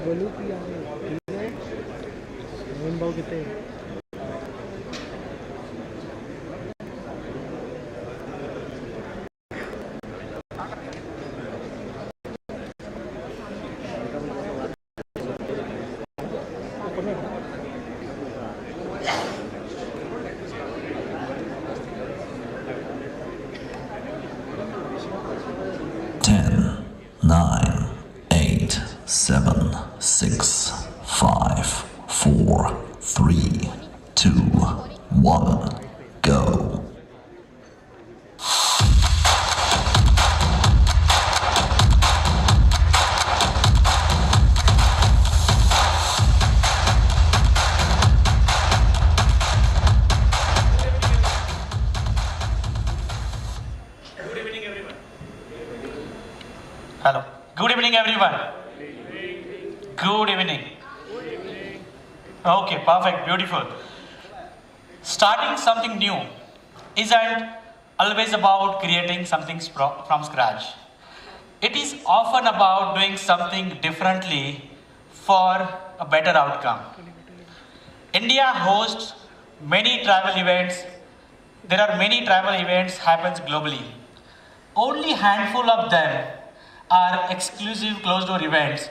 Baluti आहे. ठीक आहे. नवीन भाव किती आहे? Ten, nine, eight, seven, six, five, four, three, two, one, go. Hello. Good evening, everyone. Good evening. Okay, perfect, beautiful. Starting something new isn't always about creating something from scratch. It is often about doing something differently for a better outcome. India hosts many travel events. There are many travel events happens globally. Only handful of them are exclusive closed door events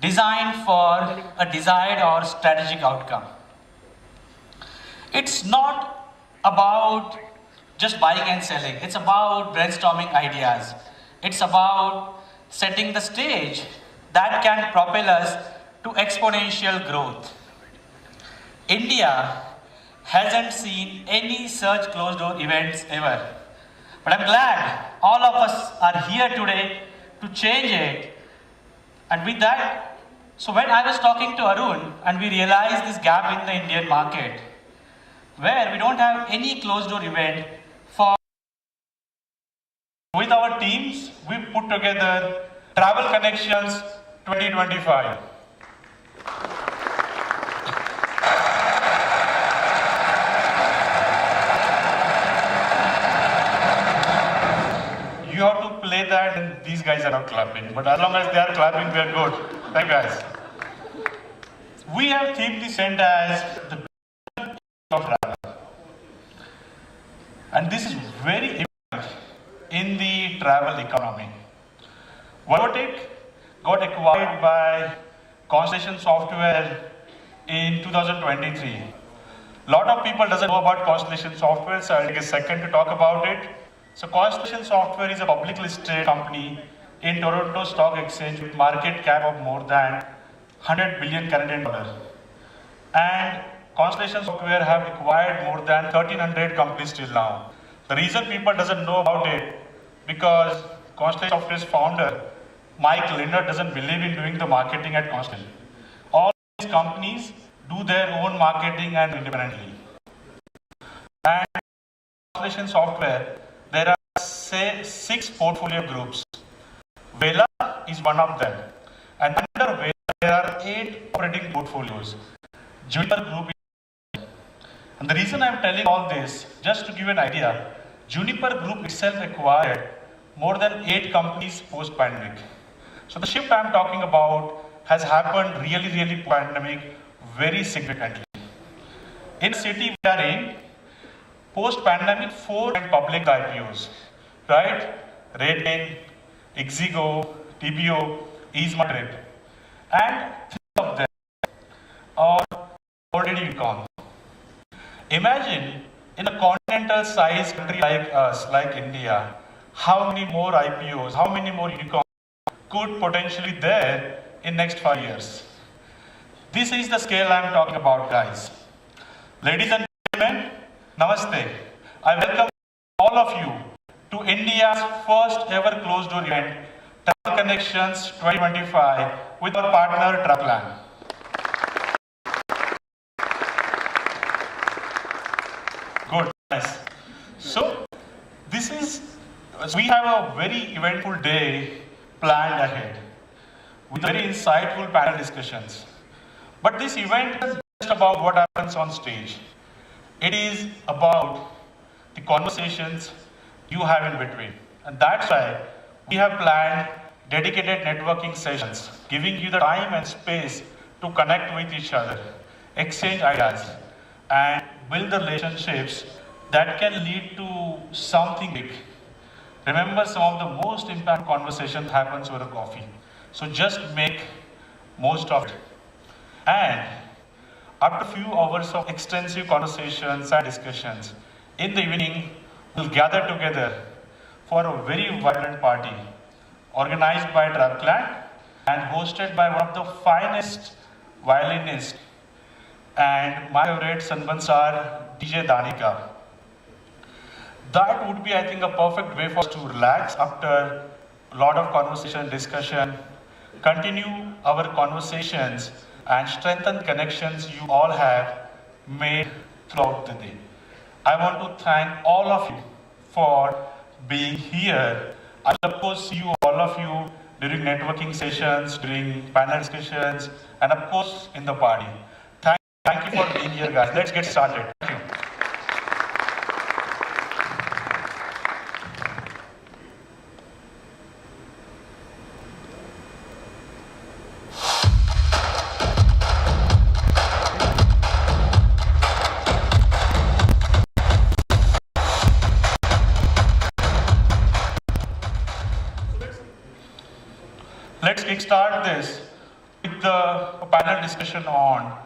designed for a desired or strategic outcome. It's not about just buying and selling. It's about brainstorming ideas. It's about setting the stage that can propel us to exponential growth. India hasn't seen any such closed door events ever. But I'm glad all of us are here today to change it. And with that, so when I was talking to Arun and we realized this gap in the Indian market, where we don't have any closed door event for with our teams, we put together Travel Connections 2025. You have to play that and these guys are not clapping. But as long as they are clapping, we are good. Thank you guys. We have themed this event as the of travel. And this is very important in the travel economy. Votek got acquired by Constellation Software in 2023. A lot of people doesn't know about Constellation Software, so I'll take a second to talk about it. So Constellation Software is a public listed company in Toronto Stock Exchange with market cap of more than 100 billion Canadian dollars. And Constellation Software have acquired more than 1300 companies till now. The reason people doesn't know about it because Constellation Software's founder, Mike Leonard, doesn't believe in doing the marketing at Constellation. All these companies do their own marketing and independently. And Constellation Software, there are say 6 portfolio groups. Vela is one of them. And under Vela, there are 8 operating portfolios. Juniper Group. And the reason I'm telling all this, just to give an idea, Juniper Group itself acquired more than 8 companies post-pandemic. So the shift I'm talking about has happened really pandemic very significantly. In the city we are in, post-pandemic, 4 public IPOs, right? Redin, Exigo, TBO, Ease Madrid. And 3 of them are already gone. Imagine in a continental sized country like us, like India, how many more IPOs, how many more unicorns could potentially there in next 5 years. This is the scale I'm talking about, guys. Ladies and gentlemen, Namaste. I welcome all of you to India's first ever closed door event, Travel Connections 2025 with our partner Traplan. Good, nice. So we have a very eventful day planned ahead with very insightful panel discussions. But this event is just about what happens on stage. It is about the conversations you have in between. And that's why we have planned dedicated networking sessions, giving you the time and space to connect with each other, exchange ideas, and build the relationships that can lead to something big. Remember, some of the most impactful conversations happens over coffee. So just make most of it. And after a few hours of extensive conversations and discussions, in the evening, we'll gather together for a very vibrant party organized by TravelClan and hosted by one of the finest violinists and my favorite Sanbansar, DJ Danika. That would be, I think, a perfect way for us to relax after a lot of conversation, discussion, continue our conversations and strengthen connections you all have made throughout the day. I want to thank all of you for being here. I will of course see you, all of you, during networking sessions, during panel discussions, and of course in the party. Thank you for being here, guys. Let's get started. Thank you. Let's kickstart this with the panel discussion on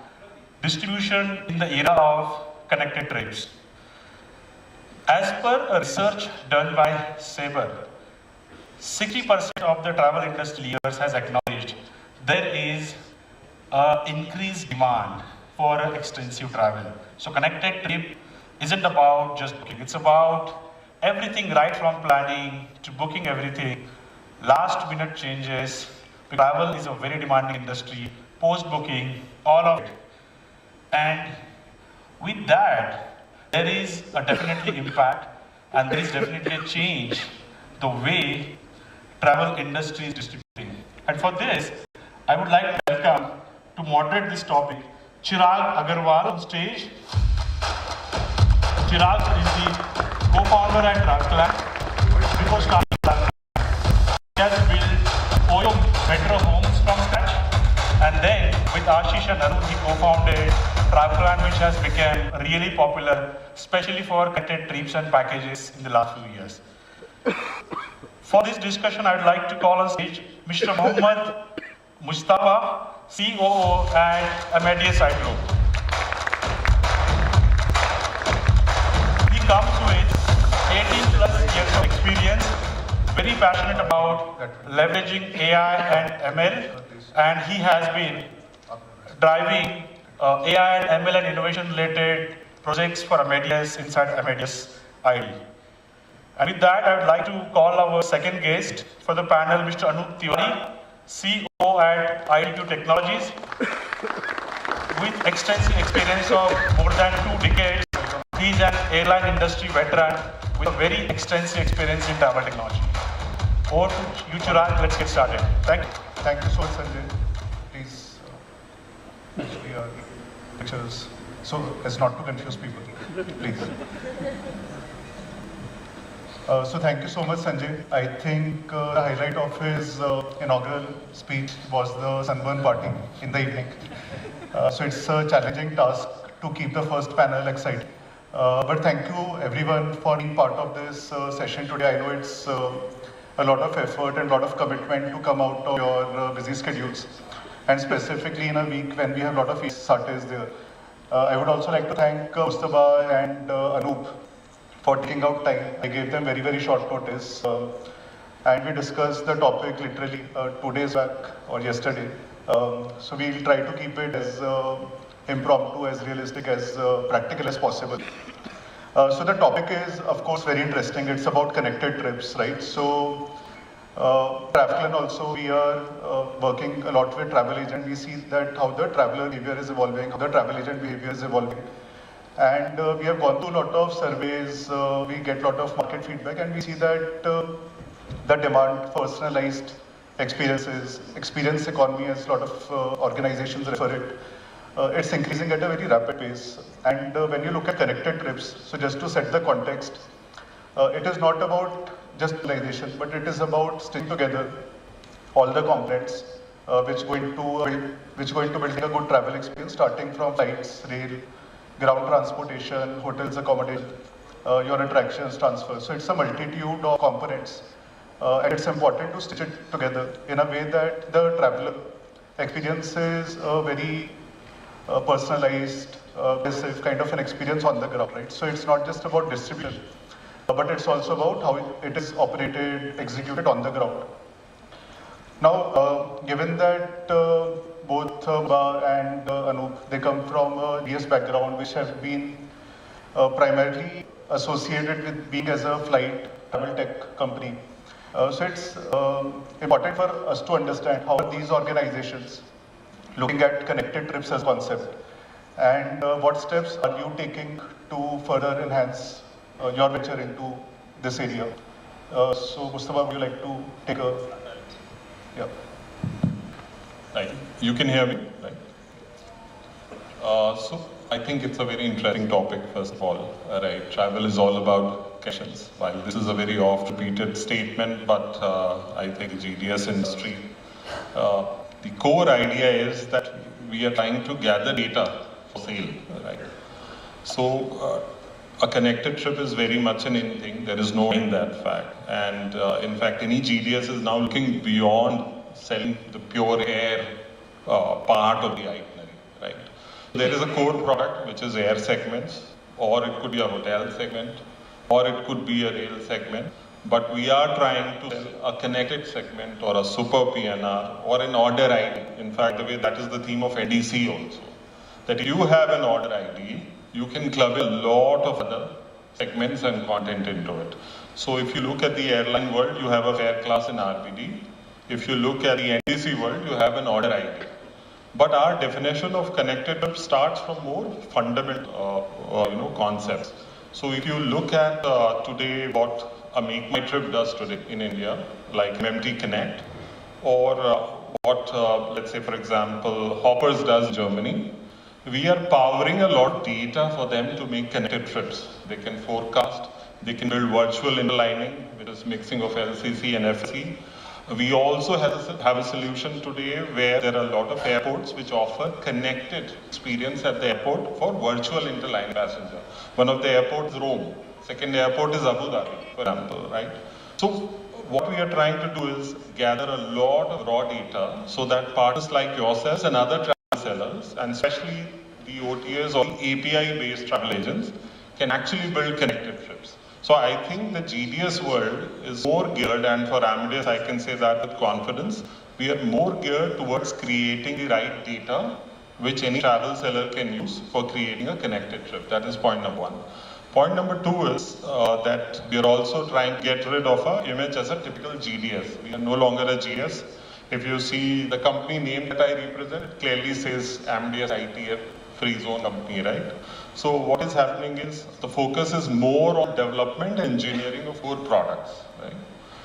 distribution in the era of connected trips. As per a research done by Sabre, 60% of the travel industry leaders has acknowledged there is increased demand for extensive travel. So connected trip isn't about just booking, it's about everything right from planning to booking everything, last minute changes. Travel is a very demanding industry, post booking, all of it. And with that, there is a definitely impact and there is definitely a change the way travel industry is distributing. And for this, I would like to welcome to moderate this topic, Chirag Agarwal on stage. Chirag is the co-founder at TravelClan. Before starting TravelClan, he has built Oyo Metro Homes from scratch. And then with Ashish and Arun, he co-founded TravelClan, which has become really popular, especially for connected trips and packages in the last few years. For this discussion, I would like to call on stage Mr. Mohammad Mustafa, COO at Amadeus Group. He comes with 18 plus years of experience, very passionate about leveraging AI and ML, and he has been driving AI and ML and innovation related projects for Amadeus inside Amadeus ID. And with that, I would like to call our second guest for the panel, Mr. Anup Tiwari, CEO at IDQ Technologies, with extensive experience of more than 2 decades. He is an airline industry veteran with a very extensive experience in travel technology. Over to you, Chirag. Let's get started. Thank you. Thank you so much, Sanjay. Please, actually, our lectures, so as not to confuse people, please. So thank you so much, Sanjay. I think the highlight of his inaugural speech was the sunburn party in the evening. So it's a challenging task to keep the first panel exciting. But thank you everyone for being part of this session today. I know it's a lot of effort and a lot of commitment to come out of your busy schedules, and specifically in a week when we have a lot of Saturdays there. I would also like to thank Mustafa and Anup for taking out time. I gave them very, very short notice. And we discussed the topic literally 2 days back or yesterday. So we'll try to keep it as impromptu, as realistic, as practical as possible. So the topic is, of course, very interesting. It's about connected trips, right? So TravelClan also, we are working a lot with travel agent. We see that how the traveler behavior is evolving, how the travel agent behavior is evolving. And we have gone through a lot of surveys, we get a lot of market feedback, and we see that the demand for personalized experiences, experience economy, as a lot of organizations refer it, it's increasing at a very rapid pace. And when you look at connected trips, so just to set the context, it is not about just realization, but it is about staying together, all the components which go into building a good travel experience, starting from flights, rail, ground transportation, hotels, accommodation, your attractions, transfers. So it's a multitude of components, and it's important to stitch it together in a way that the traveler experiences a very personalized, passive kind of an experience on the ground, right? So it's not just about distribution, but it's also about how it is operated, executed on the ground. Now, given that both Ba and Anup, they come from a GS background, which have been primarily associated with being as a flight travel tech company. So it's important for us to understand how these organizations looking at connected trips as a concept, and what steps are you taking to further enhance your venture into this area. So Mustafa, would you like to take a... Yeah. Right. You can hear me, right? So I think it's a very interesting topic, first of all. Right. Travel is all about connections. While this is a very oft-repeated statement, but I think GDS industry, the core idea is that we are trying to gather data for sale, right? So a connected trip is very much an in thing. There is no in that fact. And in fact, any GDS is now looking beyond selling the pure air part of the itinerary, right? There is a core product which is air segments, or it could be a hotel segment, or it could be a rail segment. But we are trying to sell a connected segment or a super PNR or an order ID. In fact, the way that is the theme of NDC also. That if you have an order ID, you can club a lot of other segments and content into it. So if you look at the airline world, you have a fare class in RPD. If you look at the NDC world, you have an order ID. But our definition of connected trip starts from more fundamental concepts. So if you look at today what a Make My Trip does today in India, like MMT Connect, or what, let's say, for example, Hoppers does in Germany, we are powering a lot of data for them to make connected trips. They can forecast, they can build virtual interlining, which is mixing of LCC and FCC. We also have a solution today where there are a lot of airports which offer connected experience at the airport for virtual interline passenger. One of the airports is Rome. Second airport is Abu Dhabi, for example, right? So what we are trying to do is gather a lot of raw data so that partners like yourselves and other travel sellers, and especially the OTAs or the API-based travel agents, can actually build connected trips. So I think the GDS world is more geared, and for Amadeus I can say that with confidence, we are more geared towards creating the right data which any travel seller can use for creating a connected trip. That is point number one. Point number two is that we are also trying to get rid of our image as a typical GDS. We are no longer a GDS. If you see the company name that I represent, it clearly says Amadeus ITF Free Zone Company, right? So what is happening is the focus is more on development and engineering of core products, right?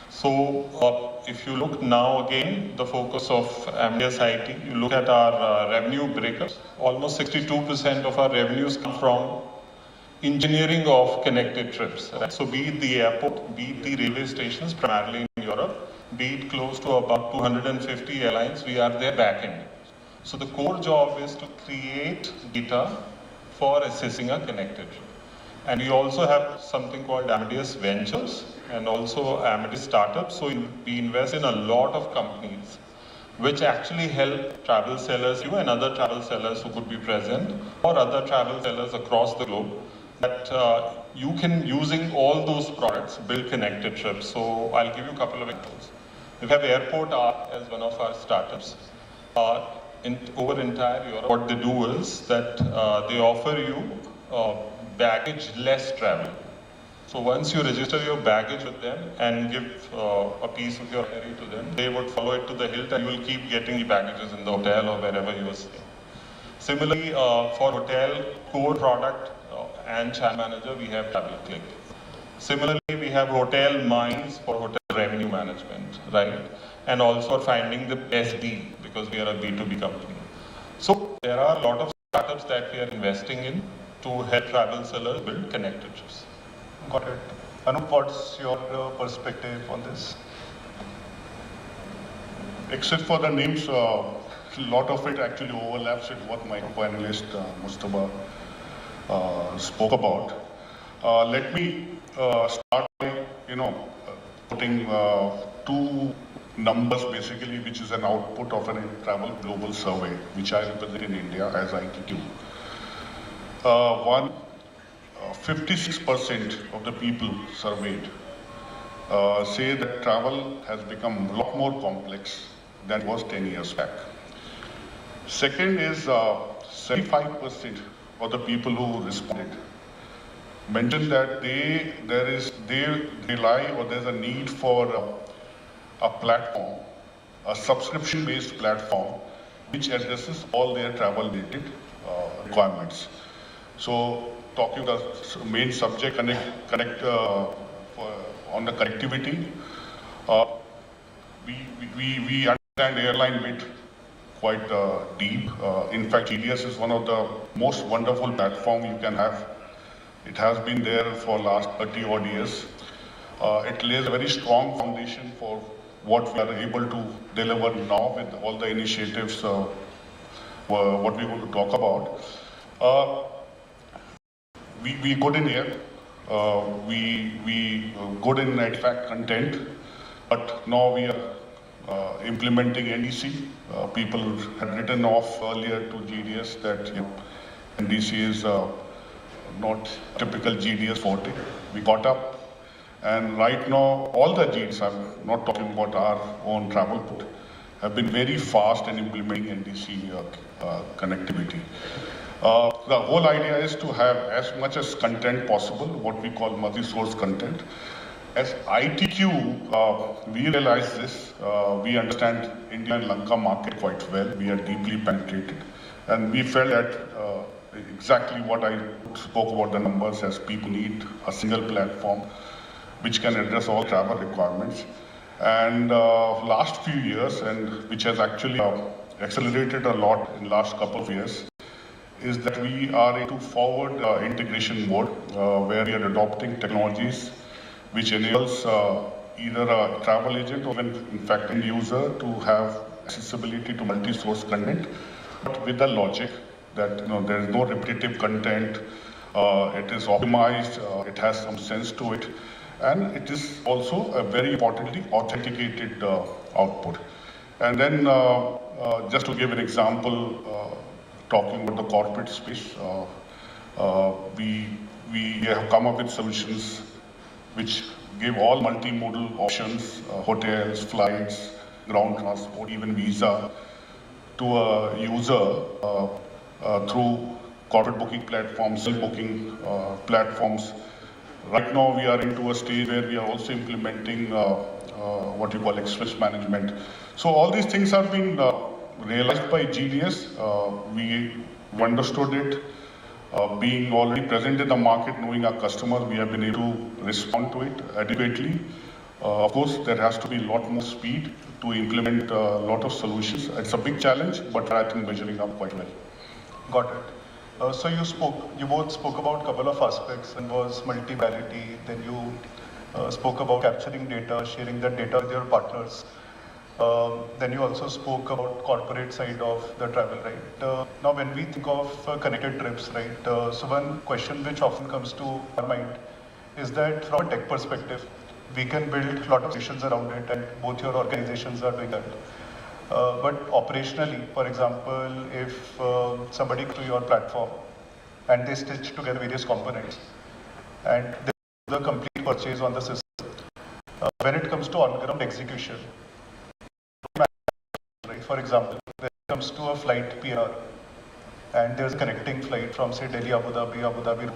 So if you look now again, the focus of Amadeus IT, you look at our revenue breakups, almost 62% of our revenues come from engineering of connected trips, right? So be it the airport, be it the railway stations, primarily in Europe, be it close to about 250 airlines, we are their back end. So the core job is to create data for assessing a connected trip. And we also have something called Amadeus Ventures and also Amadeus Startups. So we invest in a lot of companies which actually help travel sellers, you and other travel sellers who could be present, or other travel sellers across the globe, that you can, using all those products, build connected trips. So I'll give you a couple of examples. We have Airport R as one of our startups. Over entire Europe, what they do is that they offer you baggage-less travel. So once you register your baggage with them and give a piece of your itinerary to them, they would follow it to the hilt and you will keep getting the baggages in the hotel or wherever you are staying. Similarly, for hotel core product and channel manager, we have TravelClick. Similarly, we have Hotel Minds for hotel revenue management, right? And also for finding the best deal, because we are a B2B company. So there are a lot of startups that we are investing in to help travel sellers build connected trips. Got it. Anup, what's your perspective on this? Except for the names, a lot of it actually overlaps with what my panelist Mustafa spoke about. Let me start by, putting two numbers basically, which is an output of a travel global survey, which I represent in India as ITQ. 56% of the people surveyed say that travel has become a lot more complex than it was 10 years back. Second is 75% of the people who responded mentioned that they rely or there's a need for a platform, a subscription-based platform, which addresses all their travel-related requirements. So, talking the main subject on the connectivity, we understand airline bit quite deep. In fact, GDS is one of the most wonderful platform you can have. It has been there for last 30 odd years. It lays a very strong foundation for what we are able to deliver now with all the initiatives, what we're going to talk about. We good in here. We good in fact content, but now we are implementing NDC. People had written off earlier to GDS that NDC is not typical GDS forte. We got up, and right now all the GDS, I'm not talking about our own travel port, have been very fast in implementing NDC connectivity. The whole idea is to have as much as content possible, what we call multi-source content. As ITQ, we realize this. We understand India and Lanka market quite well. We are deeply penetrated. And we felt that exactly what I spoke about the numbers, as people need a single platform which can address all travel requirements. And last few years, and which has actually accelerated a lot in last couple of years, is that we are into forward integration mode, where we are adopting technologies which enables either a travel agent or even, in fact, end user to have accessibility to multi-source content, but with the logic that there is no repetitive content, it is optimized, it has some sense to it, and it is also a very importantly authenticated output. And then just to give an example, talking about the corporate space, we have come up with solutions which give all multimodal options, hotels, flights, ground transport, even visa, to a user through corporate booking platforms, self-booking platforms. Right now we are into a stage where we are also implementing what you call express management. So all these things have been realized by GDS. We understood it. Being already present in the market, knowing our customers, we have been able to respond to it adequately. Of course, there has to be a lot more speed to implement a lot of solutions. It's a big challenge, but I think measuring up quite well. Got it. So you both spoke about a couple of aspects, and was multimodality. Then you spoke about capturing data, sharing that data with your partners. Then you also spoke about corporate side of the travel, right? Now, when we think of connected trips, right? So one question which often comes to our mind is that from a tech perspective, we can build a lot of solutions around it, and both your organizations are doing that. But operationally, for example, if somebody comes to your platform and they stitch together various components and they do the complete purchase on the system, when it comes to on-ground execution, right? For example, when it comes to a flight PR and there's a connecting flight from, say, Delhi, Abu Dhabi.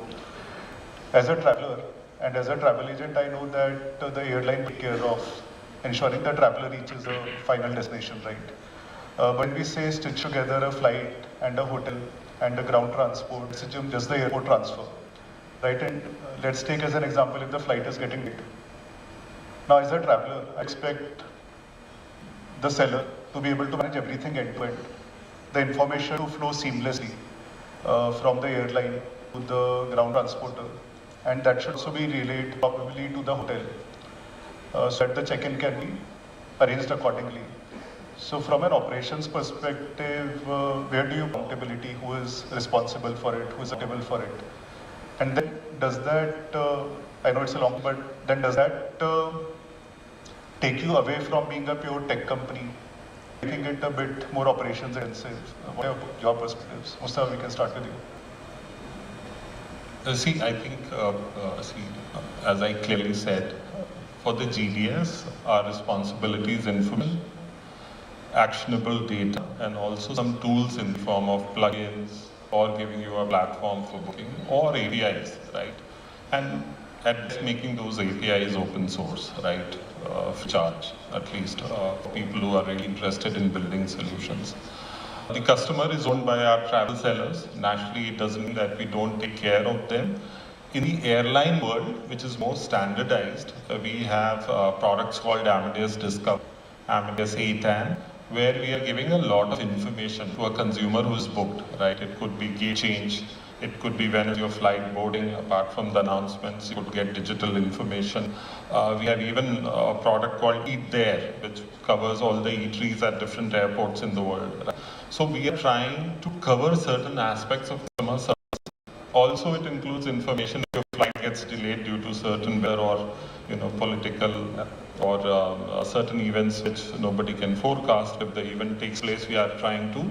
As a traveler and as a travel agent, I know that the airline takes care of ensuring the traveler reaches a final destination, right? But when we say stitch together a flight and a hotel and a ground transport, it's just the airport transfer, right? And let's take as an example, if the flight is getting late. Now, as a traveler, I expect the seller to be able to manage everything end to end, the information to flow seamlessly from the airline to the ground transporter, and that should also be relayed probably to the hotel, so that the check-in can be arranged accordingly. So from an operations perspective, where do you accountability? Who is responsible for it? Who is accountable for it? And then does that, I know it's a long, but then does that take you away from being a pure tech company, making it a bit more operations intensive? What are your perspectives? Mustafa, we can start with you. See, I think, as I clearly said, for the GDS, our responsibility is information, actionable data, and also some tools in the form of plugins or giving you a platform for booking or APIs, right? And at making those APIs open source, right? For charge, at least for people who are really interested in building solutions. The customer is owned by our travel sellers. Naturally, it doesn't mean that we don't take care of them. In the airline world, which is more standardized, we have products called Amadeus Discover, Amadeus ATAN, where we are giving a lot of information to a consumer who's booked, right? It could be gate change, it could be when is your flight boarding, apart from the announcements, you could get digital information. We have even a product called Eat There, which covers all the eateries at different airports in the world. Right? So we are trying to cover certain aspects of customer service. Also, it includes information if your flight gets delayed due to certain weather or political or certain events which nobody can forecast. If the event takes place, we are trying to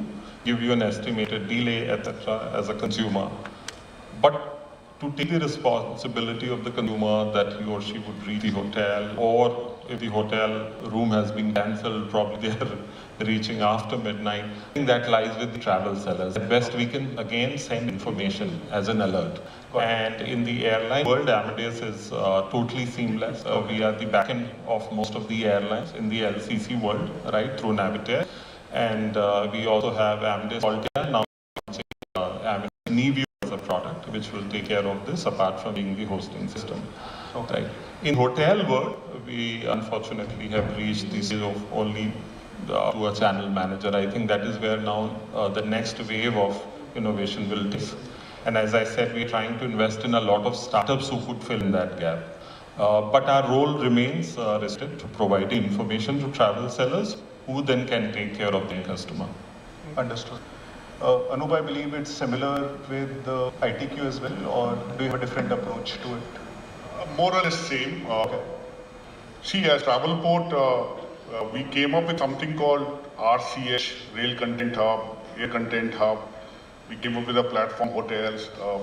give you an estimated delay, etc. as a consumer. But to take the responsibility of the consumer that he or she would reach the hotel, or if the hotel room has been cancelled, probably they are reaching after midnight. I think that lies with the travel sellers. At best, we can again send information as an alert. And in the airline world, Amadeus is totally seamless. We are the backend of most of the airlines in the LCC world, right, through Navitaire. And we also have Amadeus Altia, now Amadeus Neview as a product, which will take care of this, apart from being the hosting system. Okay. Right. In hotel world, we unfortunately have reached the stage of only to a channel manager. I think that is where now the next wave of innovation will take. And as I said, we're trying to invest in a lot of startups who could fill in that gap. But our role remains restricted to providing information to travel sellers who then can take care of their customer. Understood. Anup, I believe it's similar with the ITQ as well, or do you have a different approach to it? More or less same. See, as Travelport, we came up with something called RCH, Rail Content Hub, Air Content Hub. We came up with a platform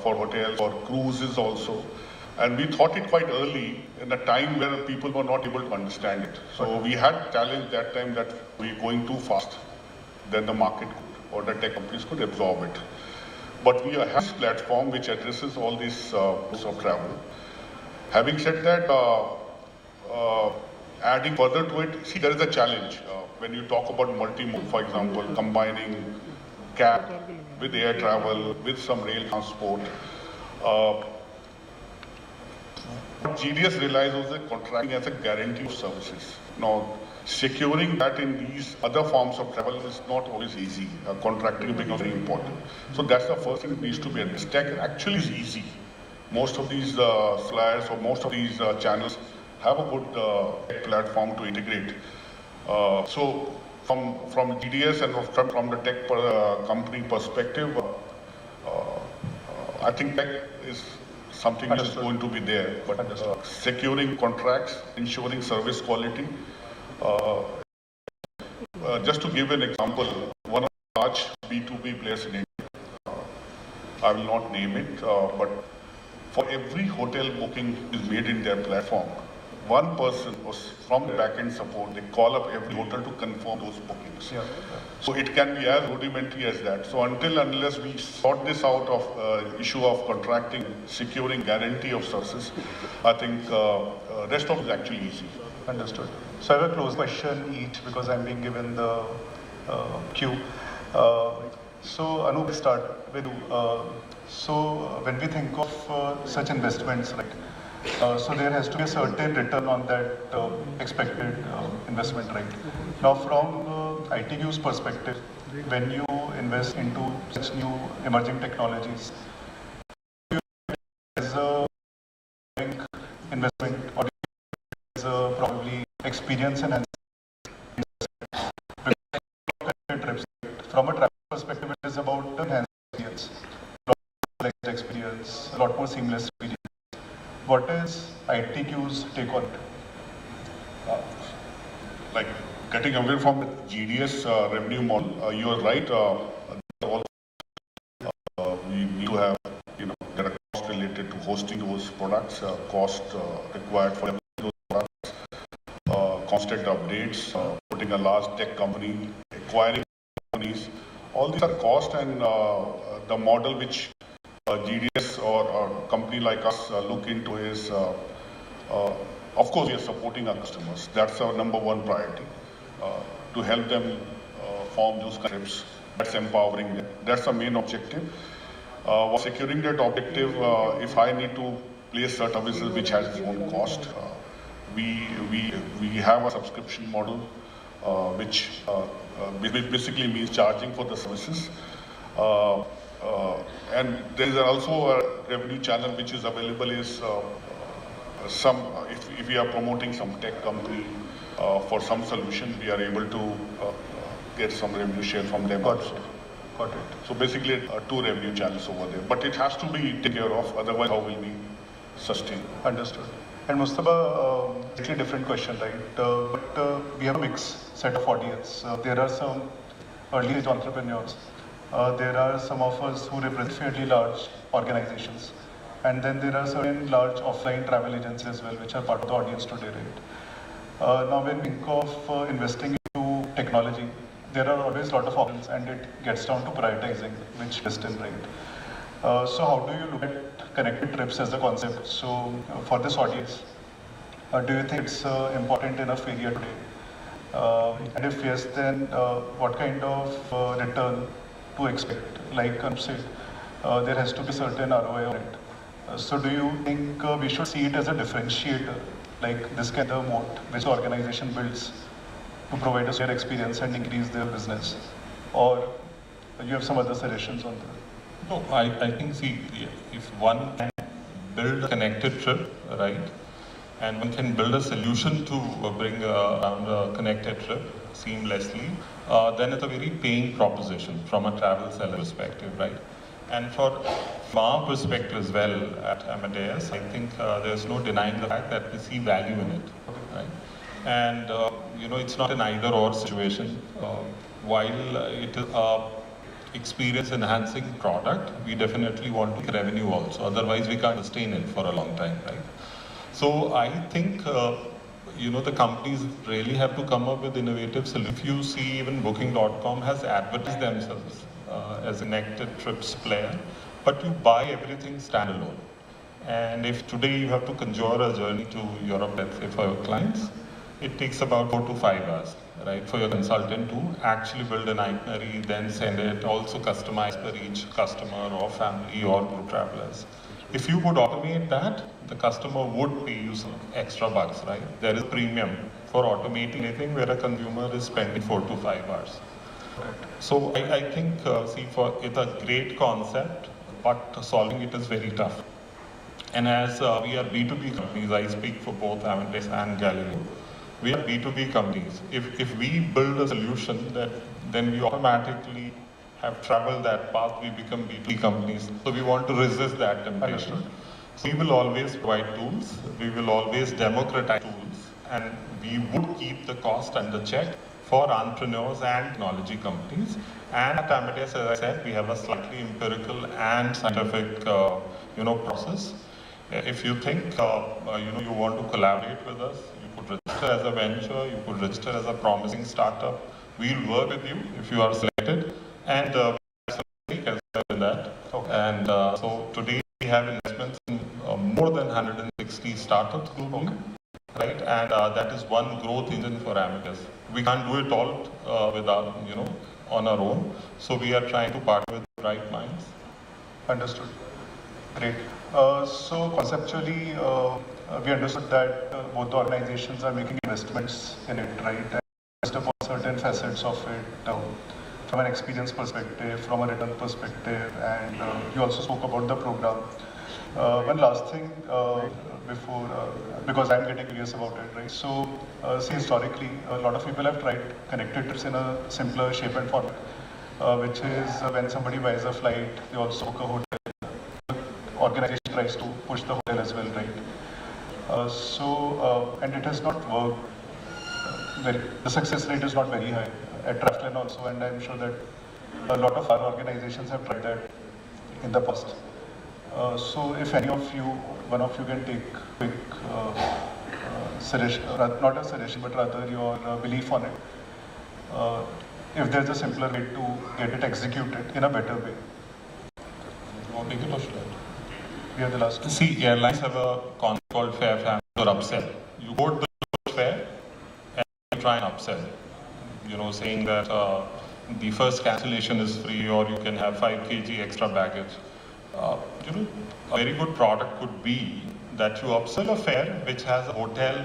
for cruises also. And we thought it quite early in a time where people were not able to understand it. So we had a challenge that time that we're going too fast than the market could, or the tech companies could absorb it. But we have this platform which addresses all these modes of travel. Having said that, adding further to it, see, there is a challenge when you talk about multi-mode, for example, combining cab with air travel, with some rail transport. GDS realizes that contracting as a guarantee of services. Now, securing that in these other forms of travel is not always easy. Contracting becomes very important. So that's the first thing that needs to be addressed. Tech actually is easy. Most of these flyers or most of these channels have a good platform to integrate. So from GDS and from the tech company perspective, I think tech is something which is going to be there. But securing contracts, ensuring service quality. Just to give an example, one of the large B2B players in India, I will not name it, but for every hotel booking is made in their platform, one person was from the back-end support, they call up every hotel to confirm those bookings. Yeah. So it can be as rudimentary as that. So unless we sort this out of issue of contracting, securing guarantee of services, I think rest of it is actually easy. Understood. So I have a close question each because I'm being given the cue. So Anup, we'll start with you. So when we think of such investments, right? So there has to be a certain return on that expected investment, right? Now from ITQ's perspective, when you invest into such new emerging technologies, as a investment or as a probably experience and from a travel perspective, it is about enhanced experience, a lot more seamless experience. What is ITQ's take on it? Like getting away from the GDS revenue model, you are right. We need to have, there are costs related to hosting those products, cost required for those products, constant updates, putting a large tech company, acquiring companies. All these are cost, and the model which GDS or a company like us look into is, of course, we are supporting our customers. That's our number one priority, to help them form those trips. That's empowering them. That's the main objective. While securing that objective, if I need to place services which has its own cost, we have a subscription model, which basically means charging for the services. And there is also a revenue channel which is available is if we are promoting some tech company for some solution, we are able to get some revenue share from them also. Got it. So basically, two revenue channels over there, but it has to be taken care of. Otherwise, how will we sustain? Understood. And Mustafa, slightly different question, right? But we have a mixed set of audience. There are some early age entrepreneurs. There are some of us who represent fairly large organizations. And then there are certain large offline travel agencies as well, which are part of the audience today, right? Now, when we think of investing into technology, there are always a lot of options, and it gets down to prioritizing which list in, right? So how do you look at connected trips as a concept? So for this audience, do you think it's important enough area today? And if yes, then what kind of return to expect? Like Anup said, there has to be certain ROI on it. So do you think we should see it as a differentiator, like this kind of moat which the organization builds to provide a shared experience and increase their business? Or you have some other suggestions on that? No, I think, see, if one can build a connected trip, right, and one can build a solution to bring around a connected trip seamlessly, then it's a very paying proposition from a travel seller perspective, right? And from our perspective as well at Amadeus, I think there's no denying the fact that we see value in it, right? And it's not an either-or situation. While it is a experience-enhancing product, we definitely want to get revenue also. Otherwise, we can't sustain it for a long time, right? So I think the companies really have to come up with innovative solutions. If you see, even Booking.com has advertised themselves as a connected trips player, but you buy everything standalone. And if today you have to conjure a journey to Europe, let's say for your clients, it takes about 4 to 5 hours, right, for your consultant to actually build an itinerary, then send it, also customize for each customer or family or group travelers. If you would automate that, the customer would pay you some extra bucks, right? There is premium for automating anything where a consumer is spending 4 to 5 hours. So I think, it's a great concept, but solving it is very tough. And as we are B2B companies, I speak for both Amadeus and Galileo. We are B2B companies. If we build a solution, then we automatically have traveled that path, we become B2B companies. So we want to resist that temptation. So we will always provide tools, we will always democratize tools, and we would keep the cost under check for entrepreneurs and technology companies. And at Amadeus, as I said, we have a slightly empirical and scientific process. If you think you want to collaborate with us, you could register as a venture, you could register as a promising startup. We'll work with you if you are selected, and as well in that. Okay. And so today we have investments in more than 160 startups globally, right? And that is one growth engine for Amadeus. We can't do it all without on our own. So we are trying to partner with the right minds. Understood. Great. So conceptually, we understood that both the organizations are making investments in it, right? And based upon certain facets of it, from an experience perspective, from a return perspective, and you also spoke about the program. One last thing before, because I'm getting curious about it, right? So, see, historically, a lot of people have tried connected trips in a simpler shape and format. which is when somebody buys a flight, they also book a hotel. Organization tries to push the hotel as well, right? And it has not worked. The success rate is not very high at Traflin also, and I'm sure that a lot of our organizations have tried that in the past. So if any of you, one of you can take quick suggestion, not a suggestion, but rather your belief on it. If there's a simpler way to get it executed in a better way. Want to take it or should I? We have the last two. See, airlines have a concept called fare family or upsell. You quote the fare and you try and upsell. You know, saying that the first cancellation is free, or you can have 5 kg extra baggage. You know, a very good product could be that you upsell a fare which has a hotel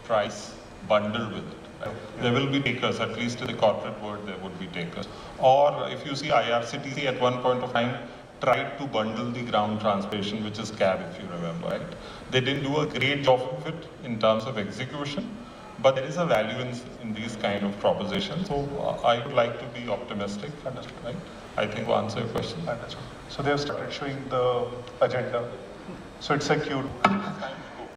price bundled with it. Right? There will be takers, at least in the corporate world, there would be takers. Or if you see IRCTC at one point of time tried to bundle the ground transportation, which is cab, if you remember, right? They didn't do a great job of it in terms of execution, but there is a value in these kind of propositions. So I would like to be optimistic, right? I think we'll answer your question. So they have started showing the agenda. So it's a cute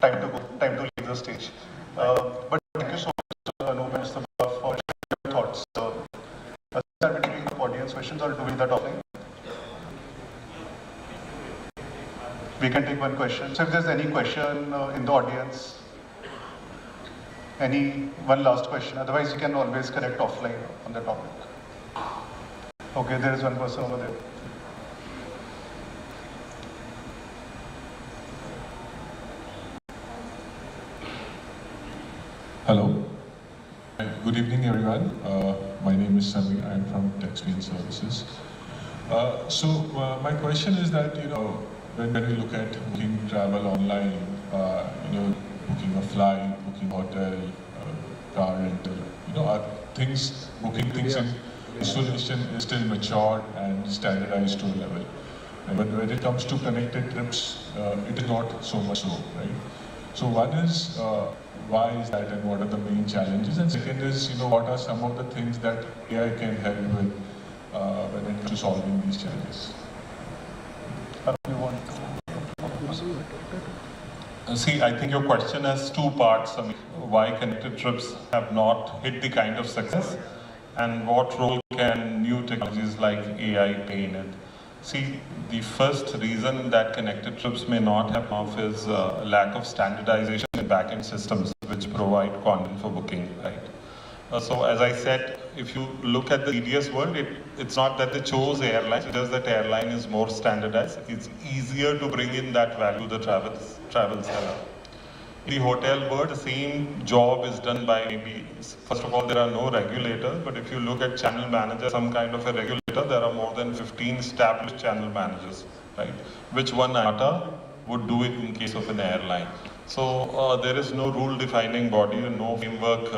time to leave the stage. But thank you so much, Anup and Mr. Bhav, for sharing your thoughts. Are we taking up audience questions or doing that offline? We can take one question. So if there's any question in the audience, one last question. Otherwise, you can always connect offline on the topic. Okay, there is one person over there. Hello. Good evening, everyone. My name is Samir. I'm from TechScreen Services. My question is that, when we look at booking travel online, booking a flight, booking hotel, car rental, booking things in isolation is still matured and standardized to a level. But when it comes to connected trips, it is not so much so, right? So one is, why is that and what are the main challenges? And second is, what are some of the things that AI can help with when it comes to solving these challenges? See, I think your question has two parts. I mean, why connected trips have not hit the kind of success, and what role can new technologies like AI play in it? See, the first reason that connected trips may not have off is lack of standardization in backend systems which provide content for booking, right? So as I said, if you look at the GDS world, it's not that they chose airlines, it's just that airline is more standardized. It's easier to bring in that value to the travel seller. In the hotel world, the same job is done by maybe, first of all, there are no regulators, but if you look at channel manager, some kind of a regulator, there are more than 15 established channel managers, right? Which one IATA would do it in case of an airline. So there is no rule defining body and no framework,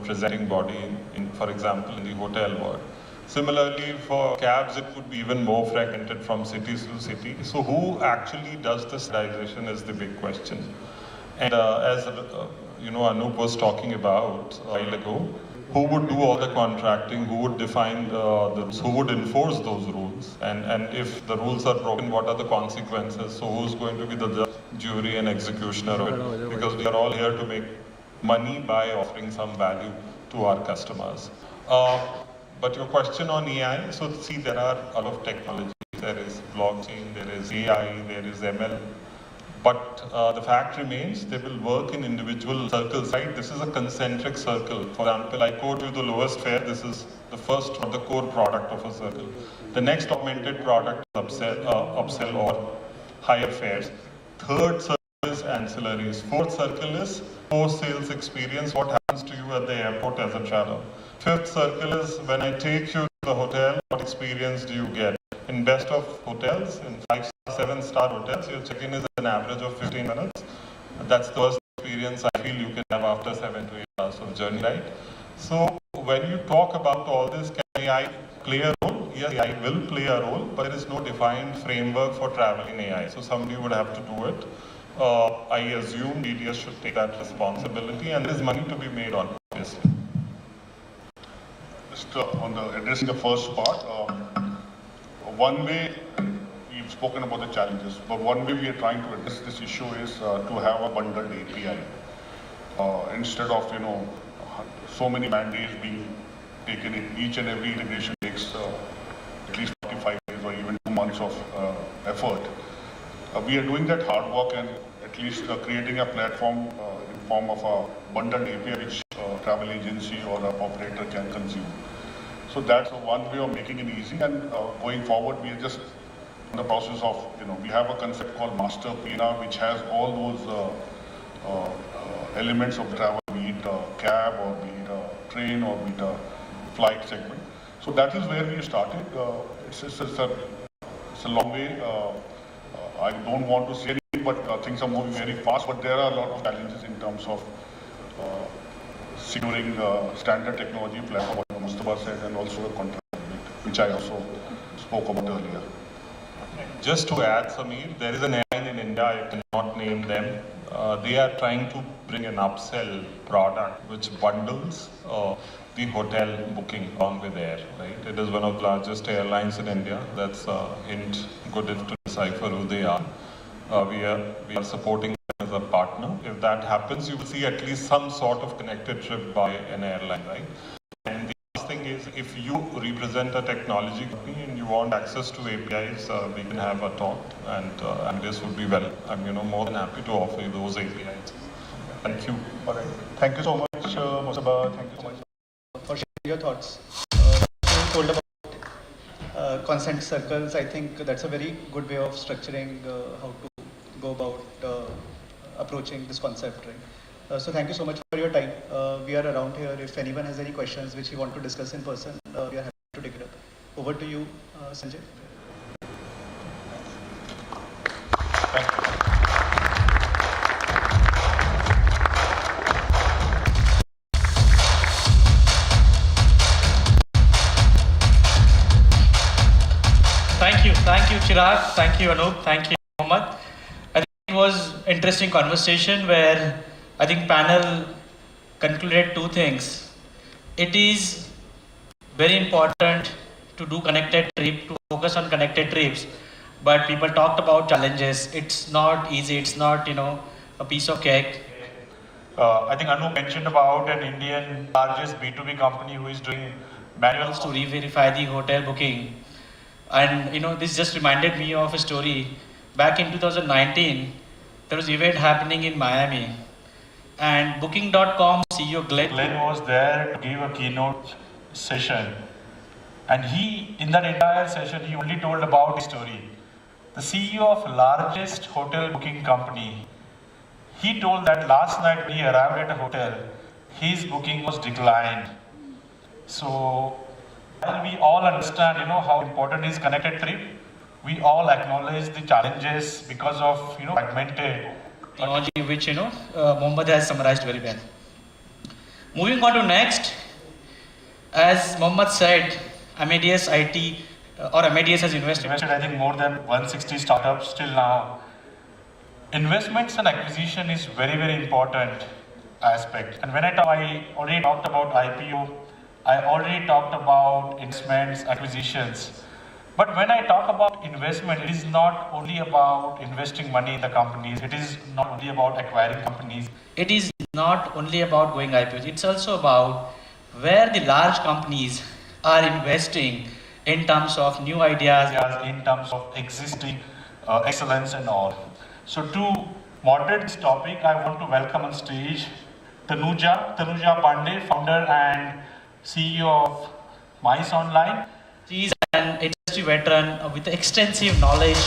presenting body for example, in the hotel world. Similarly, for cabs, it could be even more fragmented from city to city. So who actually does the standardization is the big question. And as Anup was talking about a while ago, who would do all the contracting, who would define the rules, who would enforce those rules, and if the rules are broken, what are the consequences? So who's going to be the judge, jury and executioner of it? Because we are all here to make money by offering some value to our customers. But your question on AI, so see, there are a lot of technologies. There is blockchain, there is AI, there is ML. But the fact remains, they will work in individual circles, right? This is a concentric circle. For example, I quote you the lowest fare. This is the first or the core product of a circle. The next augmented product is upsell or higher fares. Third circle is ancillaries. Fourth circle is post-sales experience. What happens to you at the airport as a traveler? Fifth circle is when I take you to the hotel, what experience do you get? In best of hotels, in 5-star, 7-star hotels, your check-in is an average of 15 minutes. That's the worst experience I feel you can have after 7 to 8 hours of journey, right? So when you talk about all this, can AI play a role? Yes, AI will play a role, but there is no defined framework for travel in AI. So somebody would have to do it. I assume DDS should take that responsibility, and there is money to be made on it, obviously. just on the addressing the first part, one way we've spoken about the challenges, but one way we are trying to address this issue is to have a bundled API instead of so many mandates being taken in. Each and every integration takes at least 45 days or even 2 months of effort. We are doing that hard work and at least creating a platform in form of a bundled API which travel agency or an operator can consume. So that's one way of making it easy, and going forward we are just in the process of, we have a concept called Master PNR which has all those elements of travel, be it a cab or be it a train or be it a flight segment. So that is where we started. It's a long way. I don't want to say anything, but things are moving very fast, but there are a lot of challenges in terms of securing standard technology platform, what Mustafa said, and also a contract, which I also spoke about earlier. Just to add, Sameer, there is an airline in India, I cannot name them. They are trying to bring an upsell product which bundles the hotel booking along with air, right? It is one of the largest airlines in India. That's a hint, good enough to decipher who they are. We are supporting them as a partner. If that happens, you will see at least some sort of connected trip by an airline, right? And the last thing is, if you represent a technology company and you want access to APIs, we can have a talk, and this would be well. I'm more than happy to offer you those APIs. Thank you. All right. Thank you so much, Mustafa. Thank you so much for sharing your thoughts. You told about consent circles. I think that's a very good way of structuring how to go about approaching this concept, right? So thank you so much for your time. We are around here. If anyone has any questions which you want to discuss in person, we are happy to take it up. Over to you, Sanjay. Thank you. Thank you, Chirag. Thank you, Anup. Thank you, Mohammed. I think it was an interesting conversation where I think panel concluded two things. It is very important to do connected trip, to focus on connected trips, but people talked about challenges. It's not easy. It's not, a piece of cake. I think Anu mentioned about an Indian largest B2B company who is doing manuals To re-verify the hotel booking. And this just reminded me of a story. Back in 2019, there was an event happening in Miami, and Booking.com CEO Glenn was there to give a keynote session, and in that entire session, he only told about the story. The CEO of largest hotel booking company, he told that last night when he arrived at a hotel, his booking was declined. So, while we all understand, how important is connected trip, we all acknowledge the challenges because of, fragmented technology, which Mohammed has summarized very well. Moving on to next, as Mohammed said, Amadeus IT or Amadeus has invested I think more than 160 startups till now. Investments and acquisition is very, very important aspect. And when I already talked about IPO, I already talked about investments, acquisitions. But when I talk about investment, it is not only about investing money in the companies. It is not only about acquiring companies. It is not only about going IPOs. It's also about where the large companies are investing in terms of new ideas, in terms of existing excellence and all. So to moderate this topic, I want to welcome on stage Tanuja Pandey, founder and CEO of Mice Online. She is an industry veteran with extensive knowledge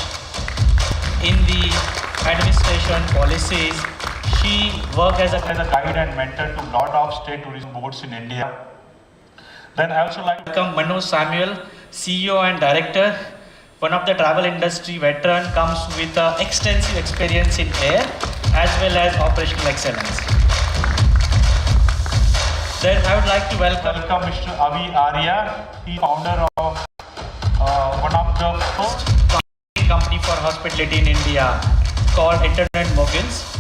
in the administration policies. She worked as a guide and mentor to a lot of state tourism boards in India. Then I also like to welcome Manoj Samuel, CEO and Director. One of the travel industry veteran, comes with extensive experience in air as well as operational excellence. Then I would like to welcome Mr. Avi Arya. He is founder of one of the first company for hospitality in India called Internet Moguls.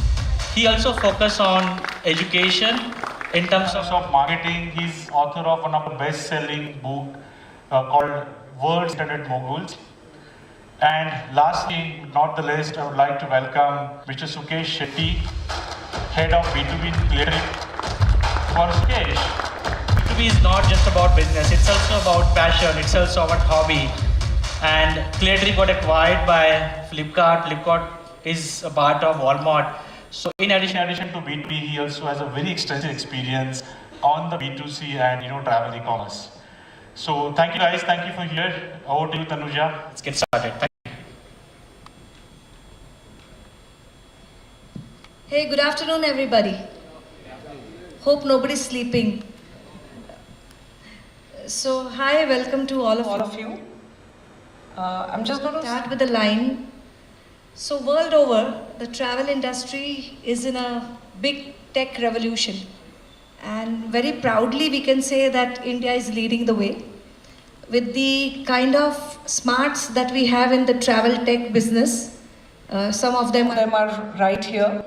He also focuses on education in terms of marketing. He's author of one of the best-selling book called World's Internet Moguls. And lastly, not the least, I would like to welcome Mr. Sukesh Shetty, Head of B2B Clearing. For Sukesh, B2B is not just about business, it's also about passion, it's also about hobby. And Cleartrip got acquired by Flipkart. Flipkart is a part of Walmart. So in addition to B2B, he also has a very extensive experience on the B2C and travel e-commerce. So thank you guys, thank you for here. Over to you, Tanuja. Let's get started. Thank you. Hey, good afternoon, everybody. Hope nobody's sleeping. So, hi, welcome to all of you. I'm just going to start with a line. So, world over, the travel industry is in a big tech revolution. And very proudly, we can say that India is leading the way. With the kind of smarts that we have in the travel tech business, some of them are right here.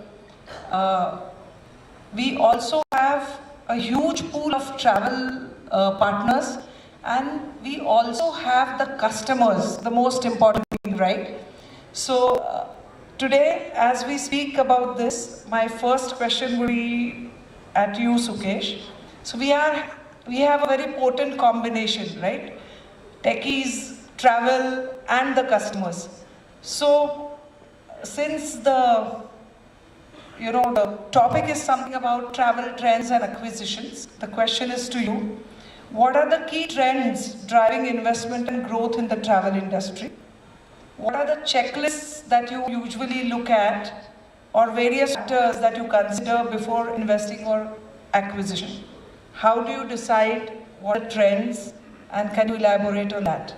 We also have a huge pool of travel partners, and we also have the customers, the most important thing, right? So today, as we speak about this, my first question will be at you, Sukesh. So we have a very potent combination, right? Techies, travel, and the customers. So since the topic is something about travel trends and acquisitions, the question is to you. What are the key trends driving investment and growth in the travel industry? What are the checklists that you usually look at, or various factors that you consider before investing or acquisition? How do you decide what are trends, and can you elaborate on that?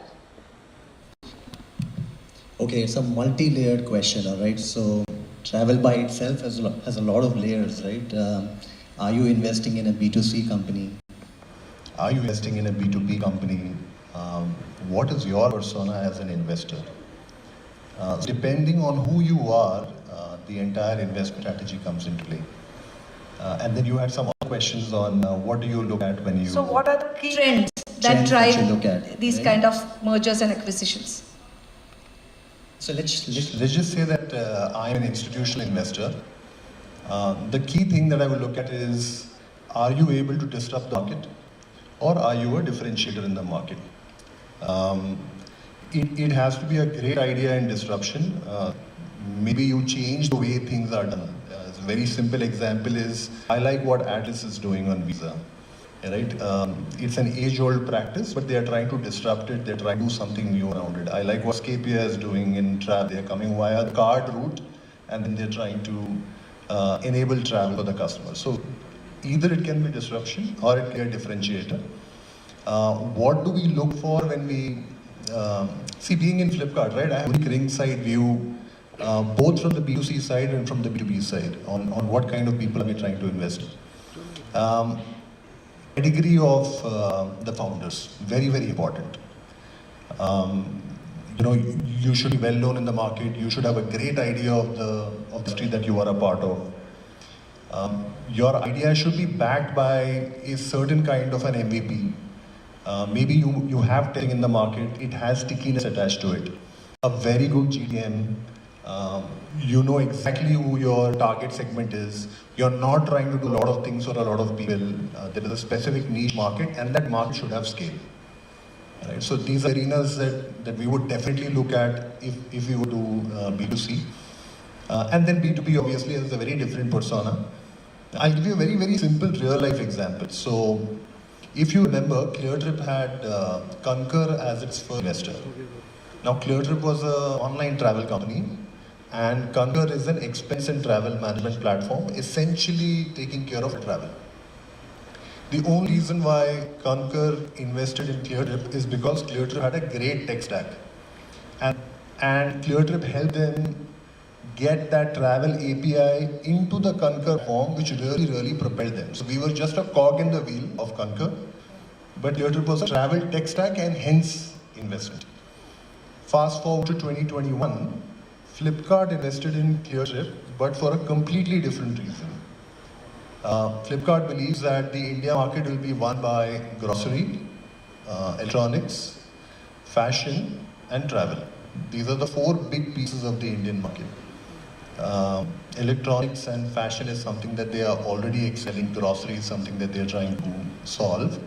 Okay, it's a multi-layered question, all right? So travel by itself has a lot of layers, right? Are you investing in a B2C company? Are you investing in a B2B company? What is your persona as an investor? Depending on who you are, the entire investment strategy comes into play. And then you had some other questions on what do you look at when you... So what are the key trends that drive these kind of mergers and acquisitions? So let's just say that I'm an institutional investor. The key thing that I will look at is, are you able to disrupt the market, or are you a differentiator in the market? It has to be a great idea in disruption. Maybe you change the way things are done. A very simple example is, I like what Atlas is doing on Visa. Right? It's an age-old practice, but they are trying to disrupt it. They're trying to do something new around it. I like what Scapia is doing in travel. They're coming via the card route, and then they're trying to enable travel for the customer. So either it can be disruption or it can be a differentiator. What do we look for when we see, being in Flipkart, right? I have a ringside view, both from the B2C side and from the B2B side, on what kind of people are we trying to invest in. Pedigree of the founders, very, very important. You should be well known in the market. You should have a great idea of the industry that you are a part of. Your idea should be backed by a certain kind of an MVP. Maybe you have testing in the market. It has stickiness attached to it. A very good GTM. You know exactly who your target segment is. You're not trying to do a lot of things for a lot of people. There is a specific niche market, and that market should have scale. Right? So these are arenas that we would definitely look at if we would do B2C. And then B2B obviously has a very different persona. I'll give you a very, very simple real life example. So if you remember, Cleartrip had Concur as its first investor. Now Cleartrip was an online travel company, and Concur is an expense and travel management platform, essentially taking care of travel. The only reason why Concur invested in Cleartrip is because Cleartrip had a great tech stack. And Cleartrip helped them get that travel API into the Concur form, which really, really propelled them. So we were just a cog in the wheel of Concur, but Cleartrip was a travel tech stack and hence investment. Fast forward to 2021, Flipkart invested in Cleartrip, but for a completely different reason. Flipkart believes that the India market will be won by grocery, electronics, fashion, and travel. These are the four big pieces of the Indian market. Electronics and fashion is something that they are already excelling. Grocery is something that they are trying to solve.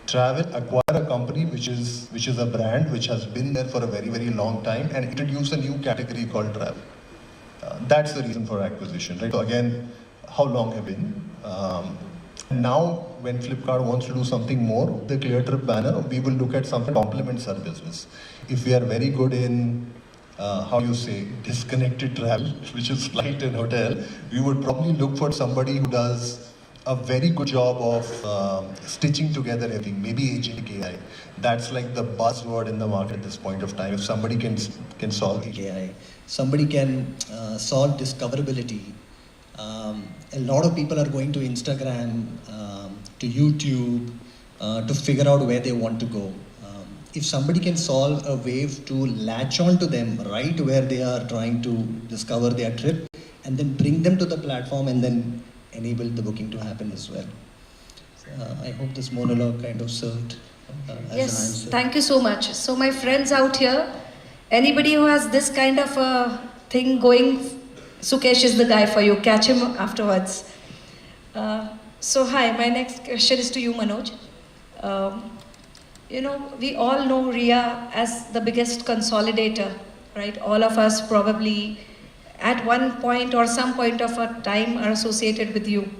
Travel, acquire a company which is a brand which has been there for a very, very long time and introduce a new category called travel. That's the reason for acquisition, right? So again, how long have been? Now, when Flipkart wants to do something more, the Clear Trip banner, we will look at something that complements our business. If we are very good in, how you say, disconnected travel, which is flight and hotel, we would probably look for somebody who does a very good job of stitching together everything, maybe agentic AI. That's like the buzzword in the market at this point of time. If somebody can solve AI, somebody can solve discoverability. A lot of people are going to Instagram, to YouTube, to figure out where they want to go. If somebody can solve a way to latch on to them right where they are trying to discover their trip and then bring them to the platform and then enable the booking to happen as well. I hope this monologue kind of served as an answer. Thank you so much. So my friends out here, anybody who has this kind of a thing going, Sukesh is the guy for you. Catch him afterwards. So hi, my next question is to you, Manoj. You know, we all know RIA as the biggest consolidator, right? All of us probably at one point or some point of a time are associated with you.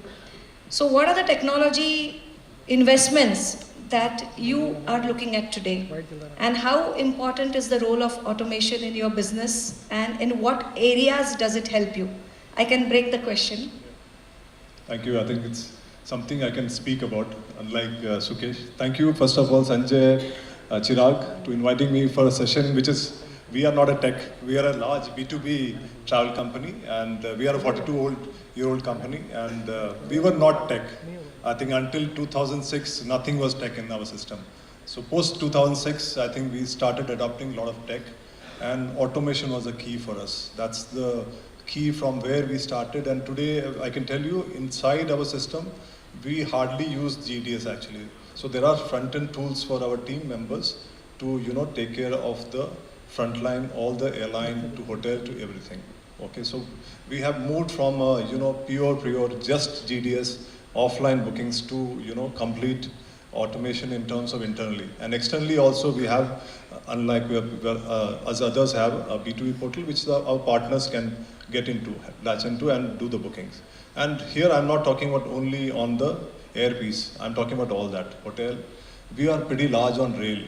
So what are the technology investments that you are looking at today? And how important is the role of automation in your business, and in what areas does it help you? I can break the question. Thank you. I think it's something I can speak about, unlike Sukesh. Thank you, first of all, Sanjay, Chirag, to inviting me for a session which is, we are not a tech, we are a large B2B travel company, and we are a 42-year-old company, and we were not tech. I think until 2006, nothing was tech in our system. So post 2006, I think we started adopting a lot of tech, and automation was a key for us. That's the key from where we started, and today I can tell you, inside our system, we hardly use GDS actually. So there are front-end tools for our team members to, you know, take care of the frontline, all the airline to hotel to everything. Okay, so we have moved from, you know, pure just GDS offline bookings to, you know, complete automation in terms of internally. And externally also we have, unlike as others have, a B2B portal which our partners can get into, latch into and do the bookings. And here I'm not talking about only on the air piece, I'm talking about all that. Hotel, we are pretty large on rail.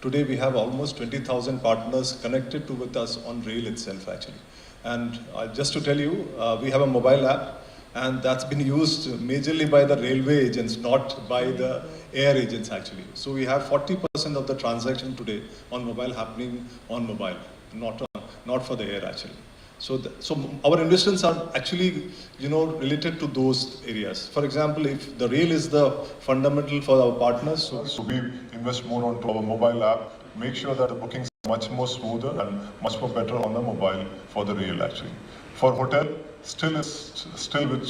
Today we have almost 20,000 partners connected with us on rail itself actually. And just to tell you, we have a mobile app, and that's been used majorly by the railway agents, not by the air agents actually. So we have 40% of the transaction today on mobile happening on mobile, not for the air actually. So our investments are actually, you know, related to those areas. For example, if the rail is the fundamental for our partners. So we invest more onto our mobile app, make sure that the bookings are much more smoother and much more better on the mobile for the rail actually. For hotel, still it's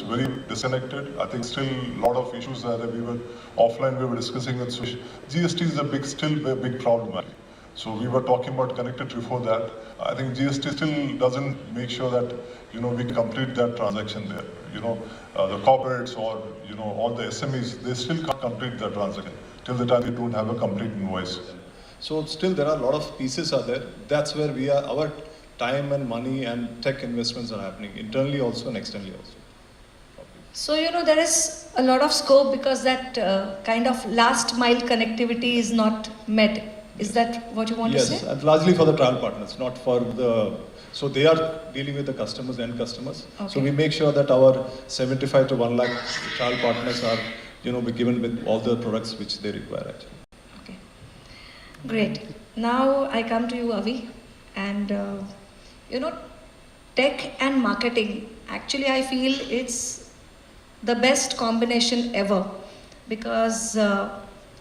very disconnected. I think still a lot of issues that we were offline, we were discussing with Swish. GST is still a big problem actually. So we were talking about connected before that. I think GST still doesn't make sure that, you know, we complete that transaction there. You know, the corporates or, you know, all the SMEs, they still can't complete that transaction till the time they don't have a complete invoice. So still there are a lot of pieces are there. That's where we are, our time and money and tech investments are happening, internally also and externally also. So, you know, there is a lot of scope because that kind of last mile connectivity is not met. Is that what you want to say? Yes, and largely for the travel partners, not for the, so they are dealing with the customers, end customers. Okay. So we make sure that our 75 to 1 lakh travel partners are, you know, be given with all the products which they require actually. Okay, great. Now I come to you, Avi, and you know, tech and marketing, actually I feel it's the best combination ever, because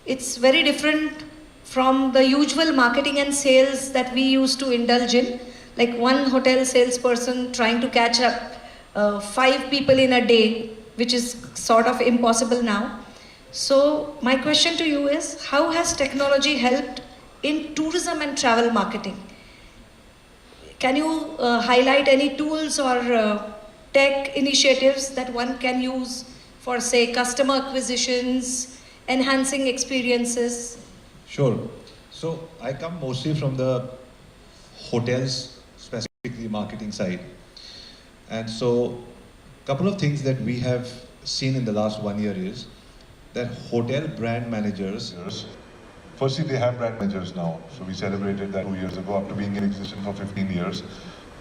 it's very different from the usual marketing and sales that we used to indulge in, like one hotel salesperson trying to catch up 5 people in a day which is sort of impossible now. So my question to you is, how has technology helped in tourism and travel marketing? Can you highlight any tools or tech initiatives that one can use for, say, customer acquisitions, enhancing experiences? Sure. So I come mostly from the hotels, specifically marketing side. And so a couple of things that we have seen in the last 1 year is that hotel brand managers. Firstly, they have brand managers now. So we celebrated that 2 years ago after being in existence for 15 years.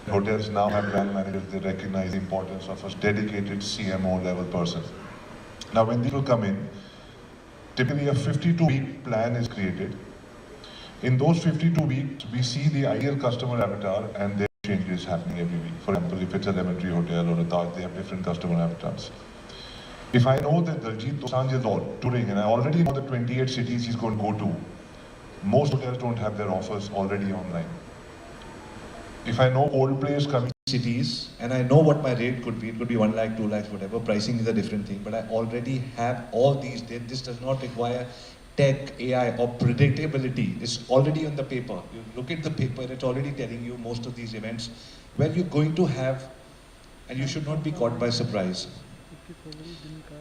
Hotels now have brand managers. They recognize the importance of a dedicated CMO level person. Now, when these will come in, typically a 52-week plan is created. In those 52 weeks, we see the ideal customer avatar and their changes happening every week. For example, if it's a Lemon Tree Hotel or a Taj, they have different customer avatars. If I know that Daljit Dosanjh is touring and I already know the 28 cities he's going to go to, most hotels don't have their offers already online. If I know Coldplay is coming to cities and I know what my rate could be, it could be 1 lakh, 2 lakhs, whatever, pricing is a different thing, but I already have all these. This does not require tech, AI or predictability. It's already on the paper. You look at the paper, it's already telling you most of these events where you're going to have, and you should not be caught by surprise.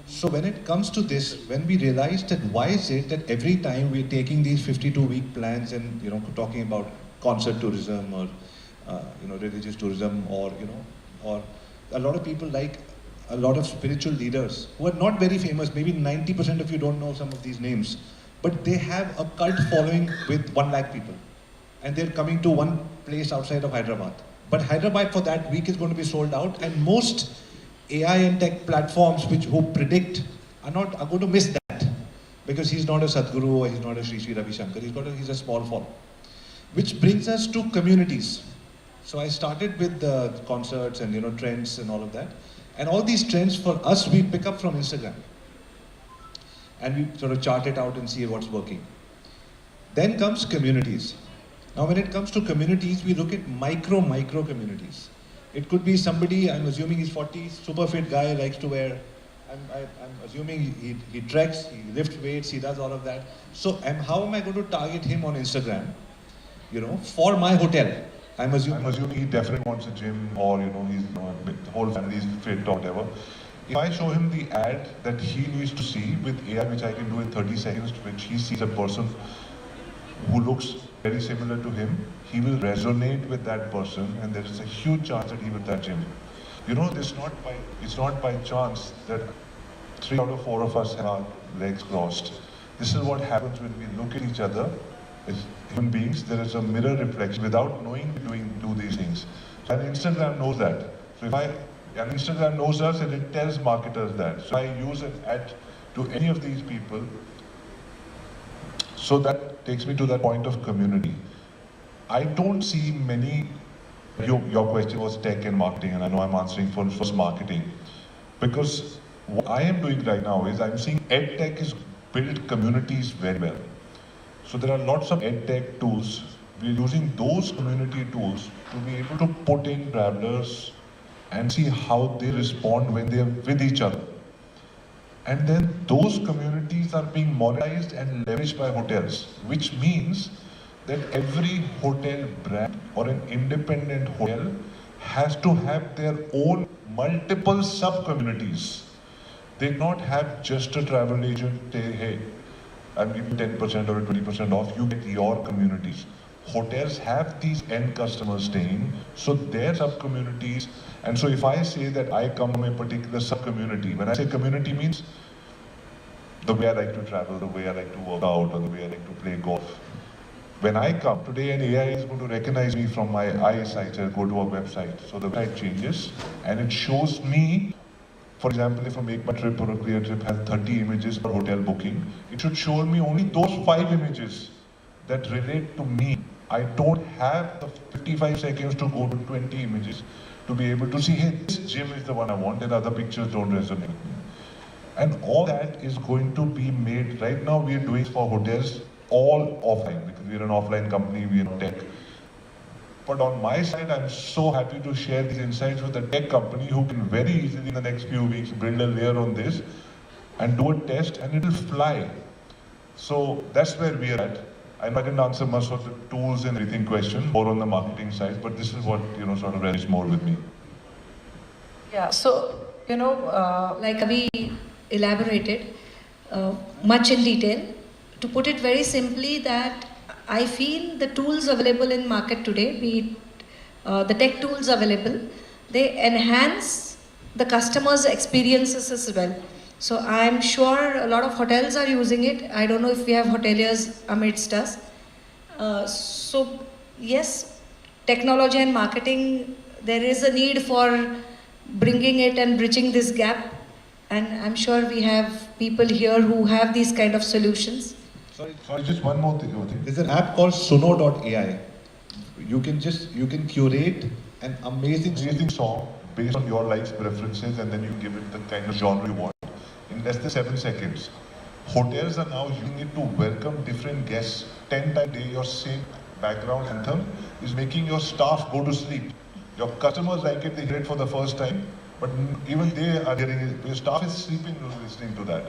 So when it comes to this, when we realized that why is it that every time we're taking these 52-week plans and talking about concert tourism or religious tourism or or a lot of people like a lot of spiritual leaders who are not very famous, maybe 90% of you don't know some of these names, but they have a cult following with 1 lakh people and they're coming to one place outside of Hyderabad. But Hyderabad for that week is going to be sold out and most AI and tech platforms who predict are going to miss that because he's not a Sadhguru or he's not a Sri Sri Ravi Shankar, he's a small fall. Which brings us to communities. So I started with the concerts and trends and all of that. And all these trends for us, we pick up from Instagram. And we sort of chart it out and see what's working. Then comes communities. Now when it comes to communities, we look at micro communities. It could be somebody, I'm assuming he's 40, super fit guy, likes to wear, I'm assuming he treks, he lifts weights, he does all of that. So how am I going to target him on Instagram, for my hotel? I'm assuming he definitely wants a gym or, the whole family is fit or whatever. If I show him the ad that he needs to see with AI, which I can do in 30 seconds, which he sees a person who looks very similar to him, he will resonate with that person and there is a huge chance that he will that gym. It's not by chance that 3 out of 4 of us have our legs crossed. This is what happens when we look at each other as human beings. There is a mirror reflection without knowing we do these things. And Instagram knows that. So and Instagram knows us and it tells marketers that. So I use an ad to any of these people. So that takes me to that point of community. I don't see many, your question was tech and marketing, and I know I'm answering for marketing. Because what I am doing right now is I'm seeing EdTech is build communities very well. So there are lots of EdTech tools. We're using those community tools to be able to put in travelers and see how they respond when they are with each other. And then those communities are being monetized and leveraged by hotels, which means that every hotel brand or an independent hotel has to have their own multiple sub-communities. They not have just a travel agent say, hey, I'm giving 10% or 20% off, you get your communities. Hotels have these end customers staying, so their sub-communities, and so if I say that I come from a particular sub-community, when I say community means the way I like to travel, the way I like to work out, or the way I like to play golf. When I come today, an AI is going to recognize me from my eyesight and go to a website. So the website changes and it shows me, for example, if a Make My Trip or a Clear Trip has 30 images per hotel booking, it should show me only those 5 images that relate to me. I don't have the 55 seconds to go to 20 images to be able to see, hey, this gym is the one I want and other pictures don't resonate with me. And all that is going to be made, right now we are doing for hotels all offline because we are an offline company, we are tech. But on my side, I'm so happy to share these insights with a tech company who can very easily in the next few weeks build a layer on this and do a test and it'll fly. So that's where we are at. I know I didn't answer much of the tools and everything question, more on the marketing side, but this is what, sort of resonates more with me. Yeah, so, like we elaborated much in detail. To put it very simply, that I feel the tools available in market today, be it the tech tools available, they enhance the customer's experiences as well. So I'm sure a lot of hotels are using it. I don't know if we have hoteliers amidst us. So yes, technology and marketing, there is a need for bringing it and bridging this gap. And I'm sure we have people here who have these kind of solutions. Sorry, just one more thing. There's an app called Suno.ai. You can curate an amazing song based on your likes, preferences, and then you give it the kind of genre you want in less than 7 seconds. Hotels are now using it to welcome different guests. 10 times a day, your same background anthem is making your staff go to sleep. Your customers like it, they hear it for the first time, but even they are hearing it. Your staff is sleeping listening to that.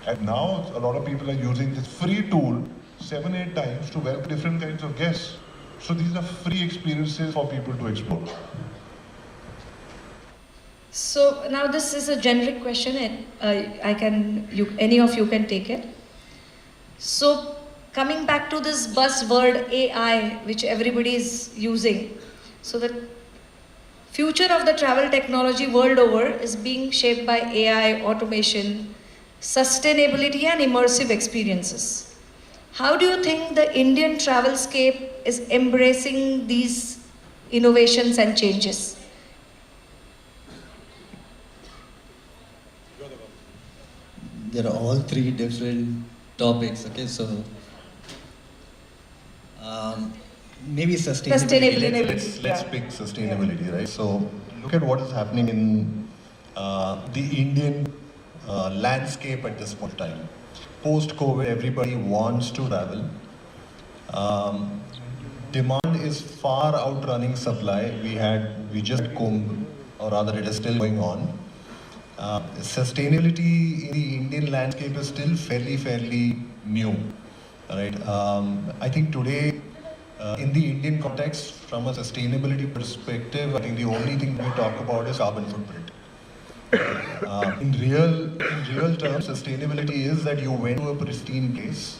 And now a lot of people are using this free tool 7-8 times to welcome different kinds of guests. So these are free experiences for people to explore. So now this is a generic question, and any of you can take it. So coming back to this buzzword AI, which everybody is using, so the future of the travel technology world over is being shaped by AI, automation, sustainability and immersive experiences. How do you think the Indian travelscape is embracing these innovations and changes? There are all three different topics, okay, so maybe sustainability. Let's pick sustainability, right? So look at what is happening in the Indian landscape at this point in time. Post-COVID, everybody wants to travel. Demand is far outrunning supply. We just Kumbh, or rather it is still going on. Sustainability in the Indian landscape is still fairly new, right? I think today, in the Indian context, from a sustainability perspective, I think the only thing we talk about is carbon footprint. In real terms, sustainability is that you went to a pristine place,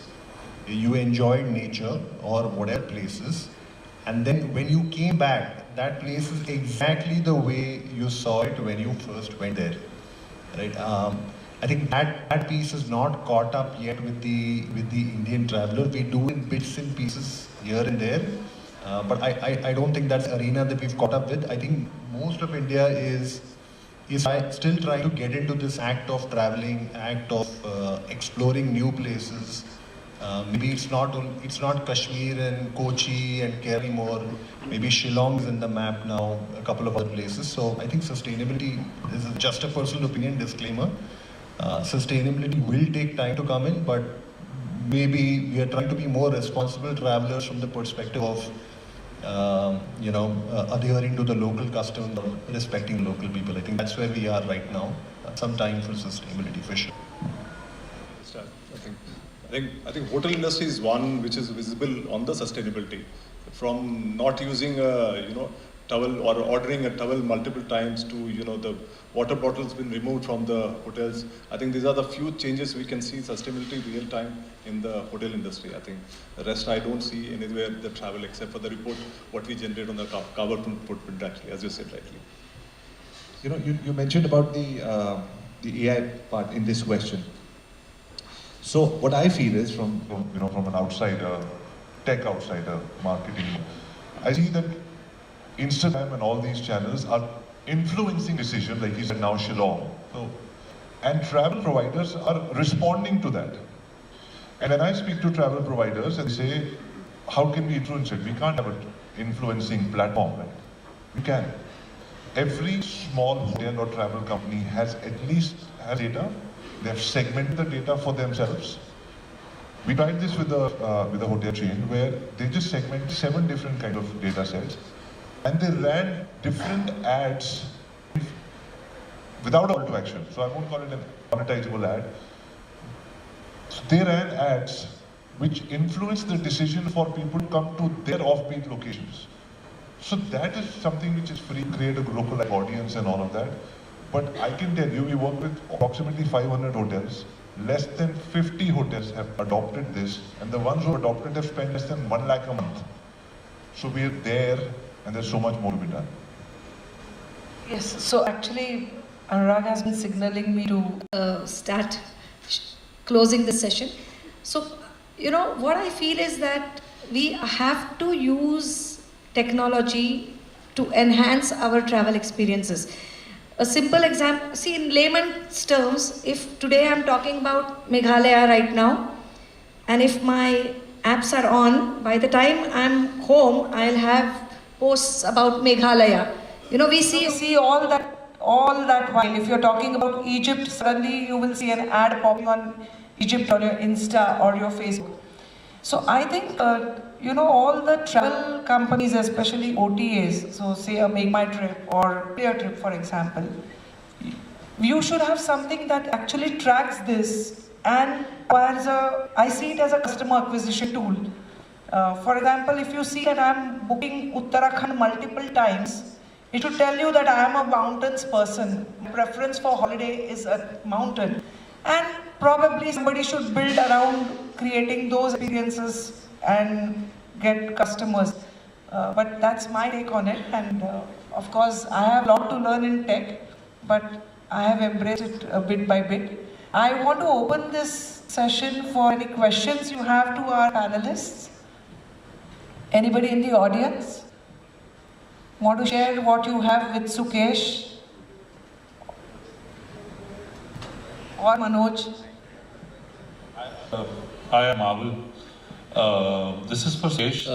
you enjoyed nature or whatever places, and then when you came back, that place is exactly the way you saw it when you first went there. Right? I think that piece is not caught up yet with the Indian traveler. We do in bits and pieces here and there, but I don't think that's the arena that we've caught up with. I think most of India is still trying to get into this act of traveling, act of exploring new places. Maybe it's not Kashmir and Kochi and Kerala anymore. Maybe Shillong is in the map now, a couple of other places. So I think sustainability, this is just a personal opinion, disclaimer. Sustainability will take time to come in, but maybe we are trying to be more responsible travelers from the perspective of adhering to the local customs, respecting local people. I think that's where we are right now. Some time for sustainability for sure. I think hotel industry is one which is visible on the sustainability. From not using a towel or ordering a towel multiple times to the water bottles been removed from the hotels. I think these are the few changes we can see sustainability real time in the hotel industry. I think the rest I don't see anywhere the travel except for the report what we generate on the carbon footprint actually, as you said rightly. You mentioned about the AI part in this question. So what I feel is from an outsider, tech outsider, marketing, I see that Instagram and all these channels are influencing decisions, like you said now Shillong. So, and travel providers are responding to that. And when I speak to travel providers and say, how can we influence it? We can't have an influencing platform, right? We can. Every small hotel or travel company has data. They have segmented the data for themselves. We tried this with the hotel chain where they just segmented 7 different kind of data sets and they ran different ads without a call to action. So I won't call it a monetizable ad. So they ran ads which influenced the decision for people to come to their offbeat locations. So that is something which is free, create a local audience and all of that. But I can tell you, we work with approximately 500 hotels. Less than 50 hotels have adopted this, and the ones who adopted have spent less than 1 lakh a month. So we are there, and there's so much more to be done. Yes, so actually, Anurag has been signaling me to start closing the session. So, you know, what I feel is that we have to use technology to enhance our travel experiences. A simple example, see in layman's terms, if today I'm talking about Meghalaya right now, and if my apps are on, by the time I'm home, I'll have posts about Meghalaya. You know, we see all that while. If you're talking about Egypt, suddenly you will see an ad popping on Egypt on your Insta or your Facebook. So I think, you know, all the travel companies, especially OTAs, so say a Make My Trip or Clear Trip, for example, you should have something that actually tracks this and I see it as a customer acquisition tool. For example, if you see that I'm booking Uttarakhand multiple times, it should tell you that I am a mountains person. My preference for holiday is a mountain. And probably somebody should build around creating those experiences and get customers. But that's my take on it. And of course, I have a lot to learn in tech, but I have embraced it bit by bit. I want to open this session for any questions you have to our panelists. Anybody in the audience want to share what you have with Sukesh or Manoj? I am Marvel. This is for Sukesh.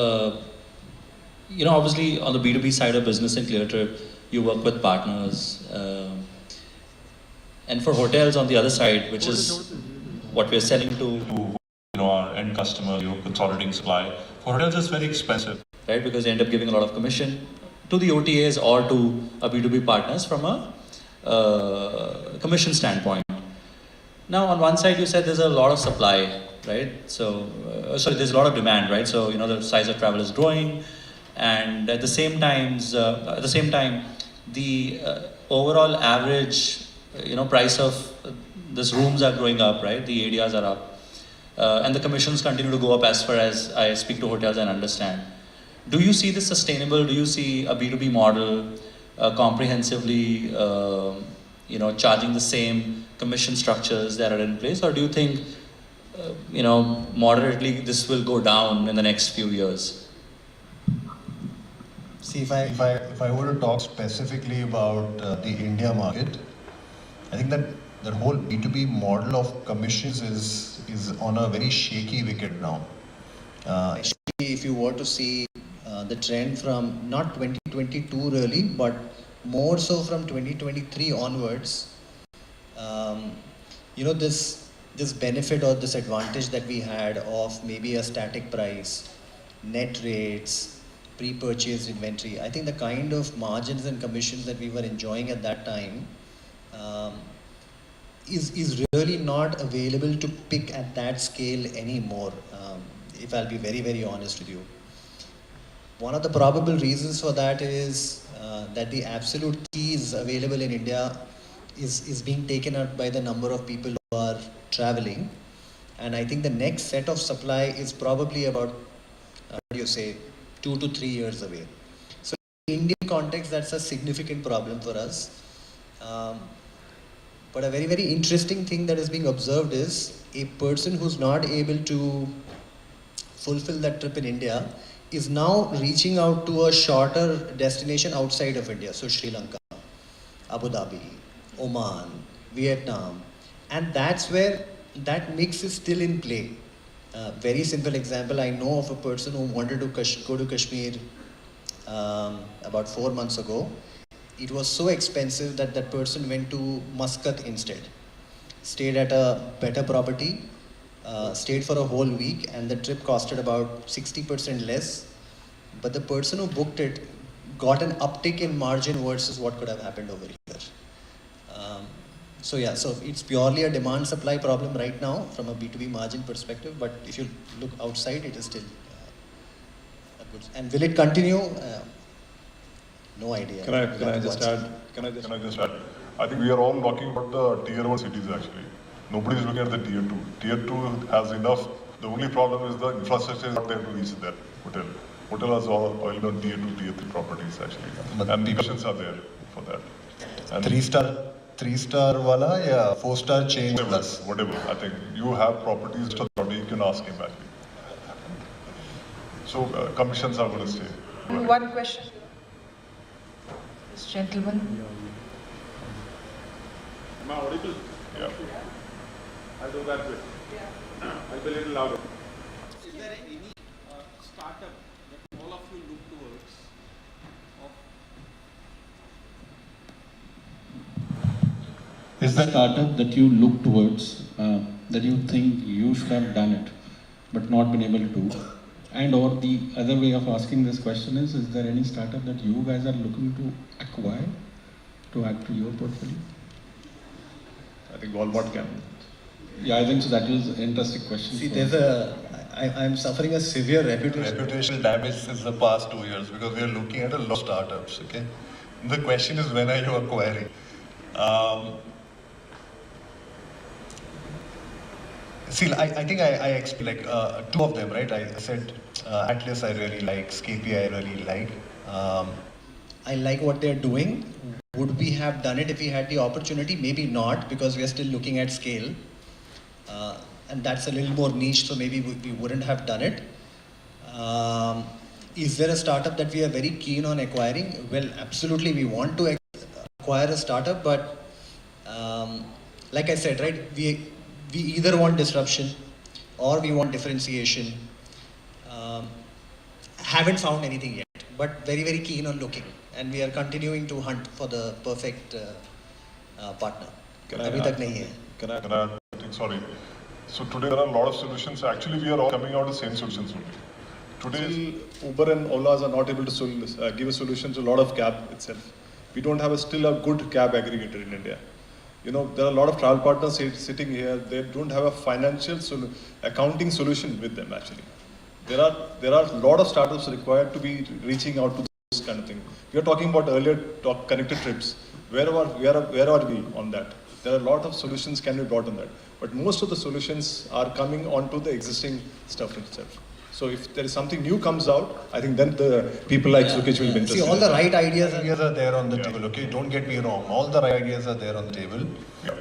You know, obviously on the B2B side of business in ClearTrip, you work with partners. And for hotels on the other side, which is what we're selling to Our end customer, consolidating supply. For hotels, it's very expensive. Right, because they end up giving a lot of commission to the OTAs or to a B2B partners from a commission standpoint. Now, on one side, you said there's a lot of supply, right? So, there's a lot of demand, right? So, you know, the size of travel is growing, and at the same time, the overall average, price of this rooms are going up, right? The ADRs are up, and the commissions continue to go up as far as I speak to hotels and understand. Do you see this sustainable? Do you see a B2B model comprehensively, charging the same commission structures that are in place, or do you think, moderately this will go down in the next few years? See, if I were to talk specifically about the India market, I think that whole B2B model of commissions is on a very shaky wicket now. If you were to see the trend from not 2022 really, but more so from 2023 onwards, this benefit or this advantage that we had of maybe a static price, net rates, pre-purchased inventory, I think the kind of margins and commissions that we were enjoying at that time is really not available to pick at that scale anymore, if I'll be very, very honest with you. One of the probable reasons for that is that the absolute keys available in India is being taken up by the number of people who are traveling. And I think the next set of supply is probably about, 2 to 3 years away. So in Indian context, that's a significant problem for us. But a very, very interesting thing that is being observed is a person who's not able to fulfill that trip in India is now reaching out to a shorter destination outside of India. So Sri Lanka, Abu Dhabi, Oman, Vietnam. And that's where that mix is still in play. Very simple example, I know of a person who wanted to go to Kashmir about 4 months ago. It was so expensive that that person went to Muscat instead. Stayed at a better property, stayed for a whole week, and the trip costed about 60% less. But the person who booked it got an uptick in margin versus what could have happened over here. So yeah, so it's purely a demand supply problem right now from a B2B margin perspective, but if you look outside, it is still good. And will it continue? No idea. Can I just add? I think we are all talking about the tier 1 cities actually. Nobody is looking at the tier 2. Tier 2 has enough. The only problem is the infrastructure is not there to reach that hotel. Hotel has all on tier 2, tier 3 properties actually. And the options are there for that. And 3-star wala, yeah, 4-star chain plus. Whatever. I think you have properties, so you can ask him actually. So commissions are going to stay. One question. This gentleman. Am I audible? Yeah. I'll do that way. I'll be a little louder. Is there any startup that all of you look towards? Is there a startup that you look towards, that you think you should have done it, but not been able to do? And or the other way of asking this question is there any startup that you guys are looking to acquire to add to your portfolio? I think Walmart can. Yeah, I think so. That was an interesting question. See, I'm suffering a severe reputational damage since the past 2 years because we are looking at a lot of startups. Okay, the question is when are you acquiring? See, I think I explained like 2 of them, right? I said Atlas I really like, Scapy I really like. I like what they're doing. Would we have done it if we had the opportunity? Maybe not, because we are still looking at scale. And that's a little more niche, so maybe we wouldn't have done it. Is there a startup that we are very keen on acquiring? Well, absolutely, we want to acquire a startup, but like I said, right, we either want disruption or we want differentiation. Haven't found anything yet, but very, very keen on looking. And we are continuing to hunt for the perfect partner. Abhi tak nahi hai. Sorry. So today there are a lot of solutions. Actually, we are all coming out with the same solutions only. Today, Uber and Olas are not able to give a solution to a lot of cab itself. We don't have still a good cab aggregator in India. You know, there are a lot of travel partners sitting here. They don't have a financial accounting solution with them actually. There are a lot of startups required to be reaching out to this kind of thing. We are talking about earlier connected trips. Where are we on that? There are a lot of solutions can be brought on that. But most of the solutions are coming onto the existing stuff itself. So if there is something new comes out, I think then the people like Sukesh will be interested. See, all the right ideas are there on the table, okay? Don't get me wrong. All the right ideas are there on the table.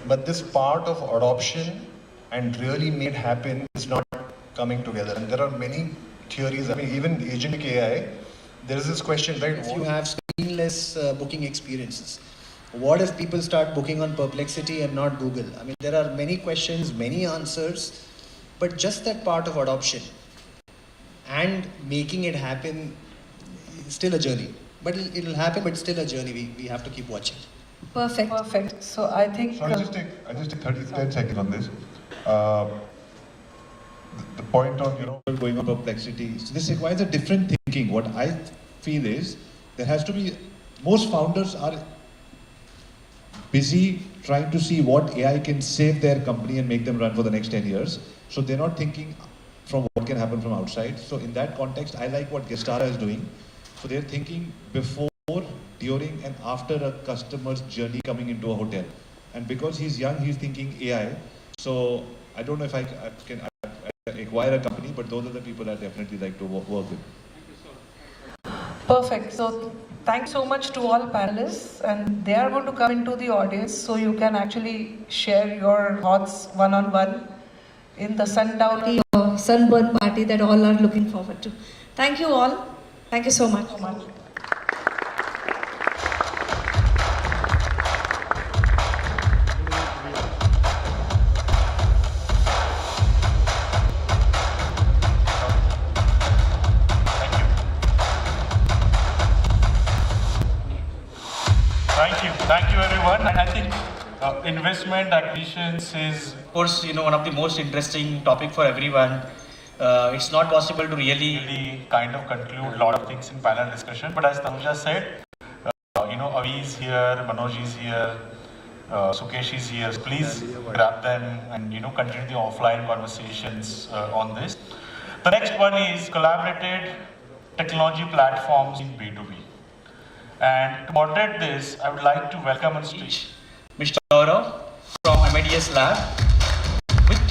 But this part of adoption and really made happen is not coming together. And there are many theories. I mean, even agentic AI, there is this question, right? If you have seamless booking experiences, what if people start booking on Perplexity and not Google? I mean, there are many questions, many answers, but just that part of adoption and making it happen is still a journey. But it'll happen, but still a journey. We have to keep watching. Perfect. So I think... So I just take 10 seconds on this. The point on, going on Perplexity. So this requires a different thinking. What I feel is there has to be, most founders are busy trying to see what AI can save their company and make them run for the next 10 years. So they're not thinking from what can happen from outside. So in that context, I like what Gestara is doing. So they're thinking before, during and after a customer's journey coming into a hotel. And because he's young, he's thinking AI. So I don't know if I can acquire a company, but those are the people I definitely like to work with. Perfect. So thanks so much to all panelists, and they are going to come into the audience so you can actually share your thoughts one-on-one in the sundown sunburn party that all are looking forward to. Thank you all. Thank you so much. Thank you everyone. And I think in investment acquisitions is, of course, one of the most interesting topic for everyone. It's not possible to really kind of conclude a lot of things in panel discussion. But as Tanuja said, Avi is here, Manoj is here, Sukesh is here. So please grab them and continue the offline conversations on this. The next one is collaborated technology platforms in B2B. And to moderate this, I would like to welcome on stage Mr. Gaurav from MADS Lab. With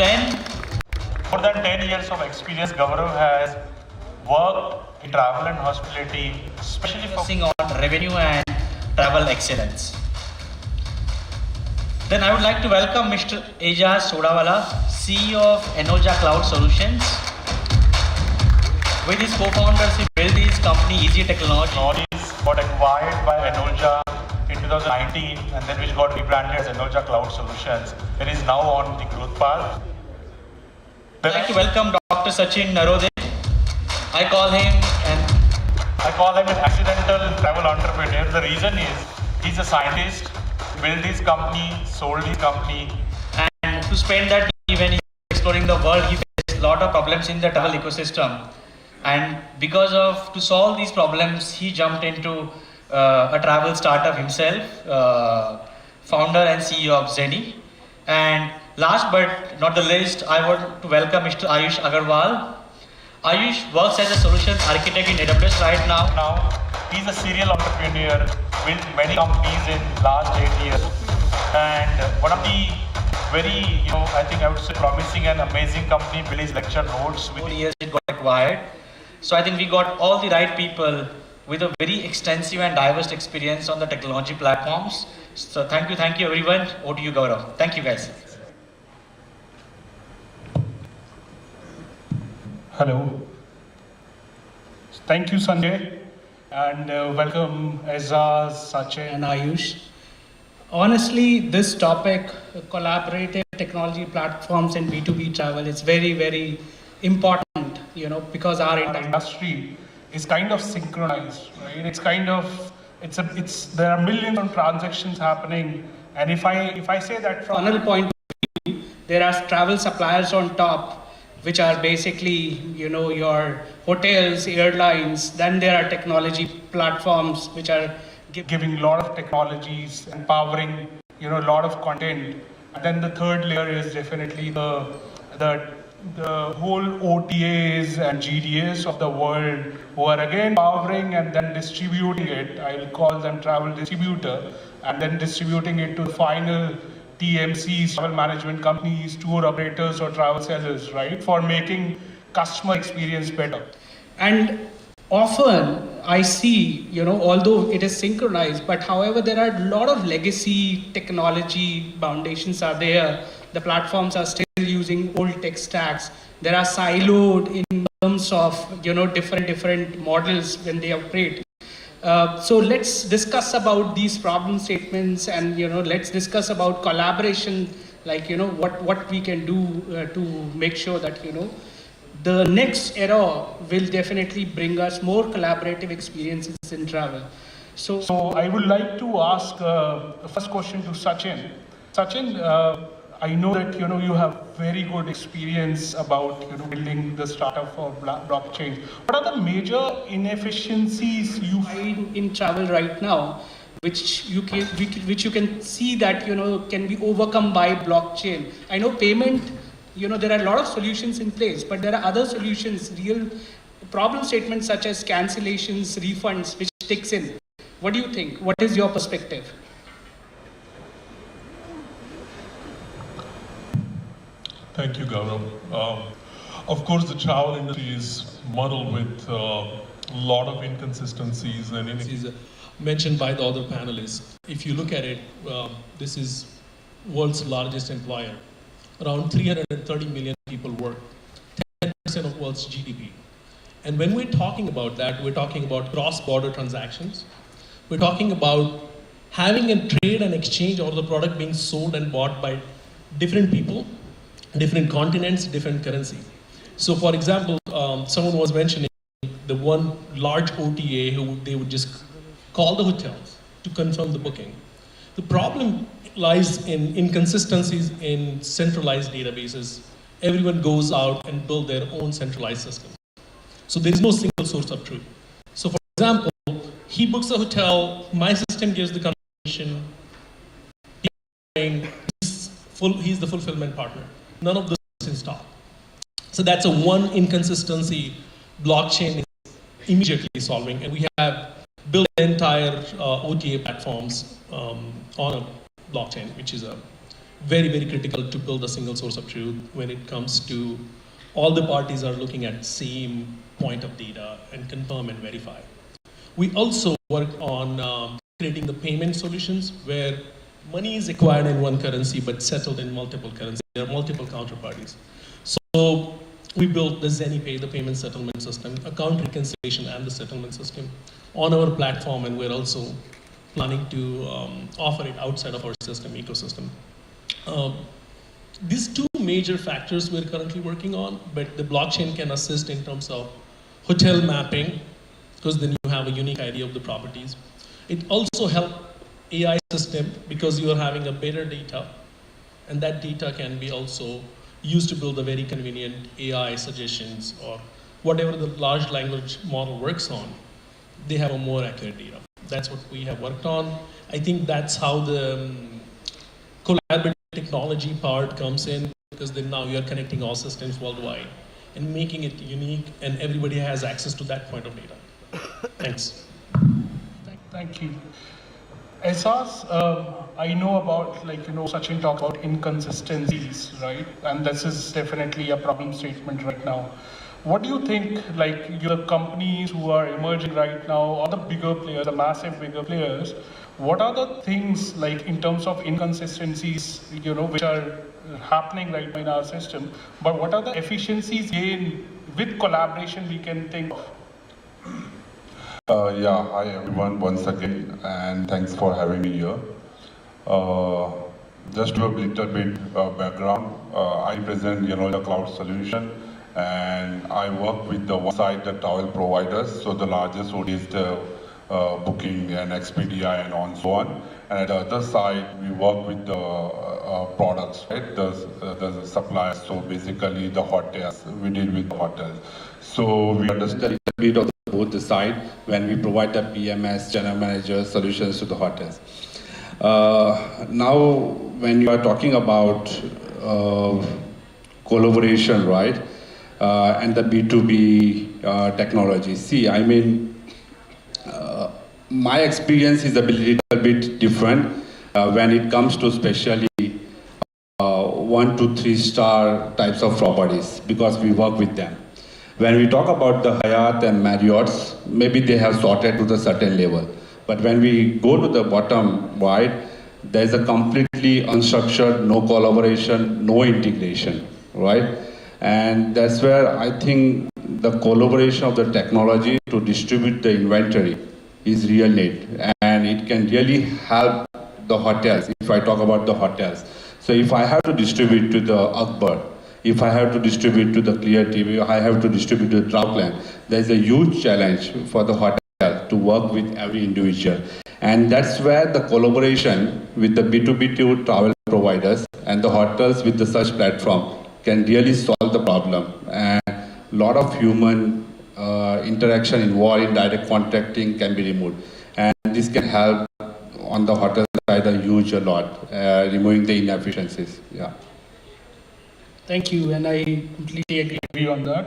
more than 10 years of experience, Gaurav has worked in travel and hospitality, especially focusing on revenue and travel excellence. Then I would like to welcome Mr. Ejaz Sodawala, CEO of Enoja Cloud Solutions. With his co-founders, he built his company Easy Technologies, got acquired by Enoja in 2019, and then which got rebranded as Enoja Cloud Solutions. It is now on the growth path. I'd like to welcome Dr. Sachin Narode. I call him an accidental travel entrepreneur. The reason is he's a scientist, built his company, sold his company, and to spend that time when he was exploring the world, he faced a lot of problems in the travel ecosystem. And to solve these problems, he jumped into a travel startup himself, founder and CEO of Zeni. And last but not the least, I want to welcome Mr. Ayush Agarwal. Ayush works as a solutions architect in AWS right now. He's a serial entrepreneur, built many companies in last 8 years. And one of the very, I think I would say promising and amazing company, built his lecture notes. With years it got acquired. So I think we got all the right people with a very extensive and diverse experience on the technology platforms. So thank you everyone. Over to you, Gaurav. Thank you guys. Hello. Thank you, Sanjay, and welcome Ejaz, Sachin, and Ayush. Honestly, this topic, collaborative technology platforms in B2B travel, is very, very important, because our industry is kind of synchronized, right? There are millions of transactions happening, and if I say that from funnel point of view, there are travel suppliers on top, which are basically, your hotels, airlines. Then there are technology platforms which are giving a lot of technologies, empowering, a lot of content. And then the third layer is definitely the whole OTAs and GDS of the world, who are again powering and then distributing it. I'll call them travel distributor, and then distributing it to the final TMCs, travel management companies, tour operators or travel sellers, right? For making customer experience better. And often I see, although it is synchronized, but however, there are a lot of legacy technology foundations are there. The platforms are still using old tech stacks. There are siloed in terms of, different models when they operate. So let's discuss about these problem statements, and let's discuss about collaboration, like what we can do to make sure that the next era will definitely bring us more collaborative experiences in travel. So I would like to ask the first question to Sachin. Sachin, I know that you have very good experience about building the startup for blockchain. What are the major inefficiencies you find in travel right now, which you can see that can be overcome by blockchain? I know payment, there are a lot of solutions in place, but there are other solutions, real problem statements such as cancellations, refunds, which takes in. What do you think? What is your perspective? Thank you, Gaurav. Of course, the travel industry is muddled with a lot of inconsistencies and inefficiencies mentioned by the other panelists. If you look at it, this is world's largest employer. Around 330 million people work, 10% of world's GDP. And when we're talking about that, we're talking about cross-border transactions. We're talking about having a trade and exchange or the product being sold and bought by different people, different continents, different currency. So for example, someone was mentioning the one large OTA who they would just call the hotels to confirm the booking. The problem lies in inconsistencies in centralized databases. Everyone goes out and build their own centralized system. So there is no single source of truth. So for example, he books a hotel, my system gives the confirmation, he's the fulfillment partner. None of those is installed. So that's a one inconsistency blockchain is immediately solving, and we have built entire OTA platforms on a blockchain, which is a very, very critical to build a single source of truth when it comes to all the parties are looking at same point of data and confirm and verify. We also work on creating the payment solutions where money is acquired in one currency but settled in multiple currencies. There are multiple counterparties. So we built the ZeniPay, the payment settlement system, account reconciliation and the settlement system on our platform, and we're also planning to offer it outside of our system ecosystem. These two major factors we're currently working on, but the blockchain can assist in terms of hotel mapping, because then you have a unique idea of the properties. It also helps AI system because you are having a better data, and that data can be also used to build a very convenient AI suggestions or whatever the large language model works on. They have a more accurate data. That's what we have worked on. I think that's how the collaborative technology part comes in, because then now you're connecting all systems worldwide and making it unique, and everybody has access to that point of data. Thanks. Thank you. Esas, I know about, Sachin talked about inconsistencies, right? And this is definitely a problem statement right now. What do you think, your companies who are emerging right now, or the bigger players, the massive bigger players, what are the things, in terms of inconsistencies, which are happening right now in our system, but what are the efficiencies gained with collaboration we can think of? Yeah, hi everyone once again, and thanks for having me here. Just to a little bit background, I present the cloud solution, and I work with the one side, the travel providers, so the largest one is the Booking and Expedia and on so on. And at the other side, we work with the products, right? The suppliers, so basically the hotels, we deal with the hotels. So we understand a bit of both the side when we provide the PMS, general manager solutions to the hotels. Now, when you are talking about collaboration, right, and the B2B technology, see, I mean, my experience is a little bit different when it comes to especially 1 to 3 star types of properties, because we work with them. When we talk about the Hyatt and Marriott's, maybe they have sorted to the certain level. But when we go to the bottom, right, there's a completely unstructured, no collaboration, no integration, right? And that's where I think the collaboration of the technology to distribute the inventory is real need. And it can really help the hotels, if I talk about the hotels. So if I have to distribute to the Akbar, if I have to distribute to the Clear TV, I have to distribute to the Travelland, there's a huge challenge for the hotel to work with every individual. And that's where the collaboration with the B2B2 travel providers and the hotels with the such platform can really solve the problem. And a lot of human interaction involved in direct contracting can be removed. And this can help on the hotel side a huge a lot, removing the inefficiencies. Yeah. Thank you, and I completely agree on that.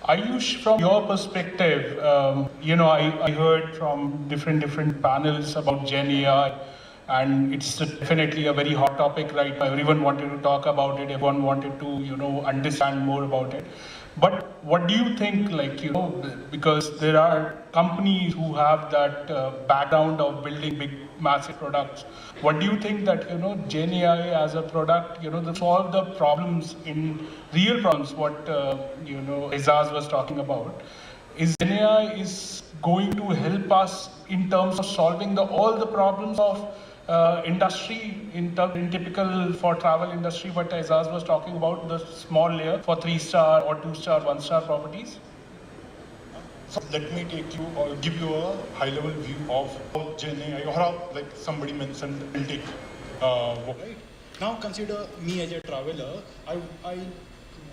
Ayush, from your perspective, I heard from different panels about Gen AI, and it's definitely a very hot topic right now. Everyone wanted to talk about it, everyone wanted to, understand more about it. But what do you think, because there are companies who have that background of building big, massive products. What do you think that, Gen AI as a product, to solve the problems in real problems, what, Azaz was talking about, is Gen AI is going to help us in terms of solving all the problems of industry in typical for travel industry, what Azaz was talking about, the small layer for 3-star or 2-star, 1-star properties? So let me take you or give you a high-level view of how Gen AI, or how, like somebody mentioned, will take Right. Now consider me as a traveler. I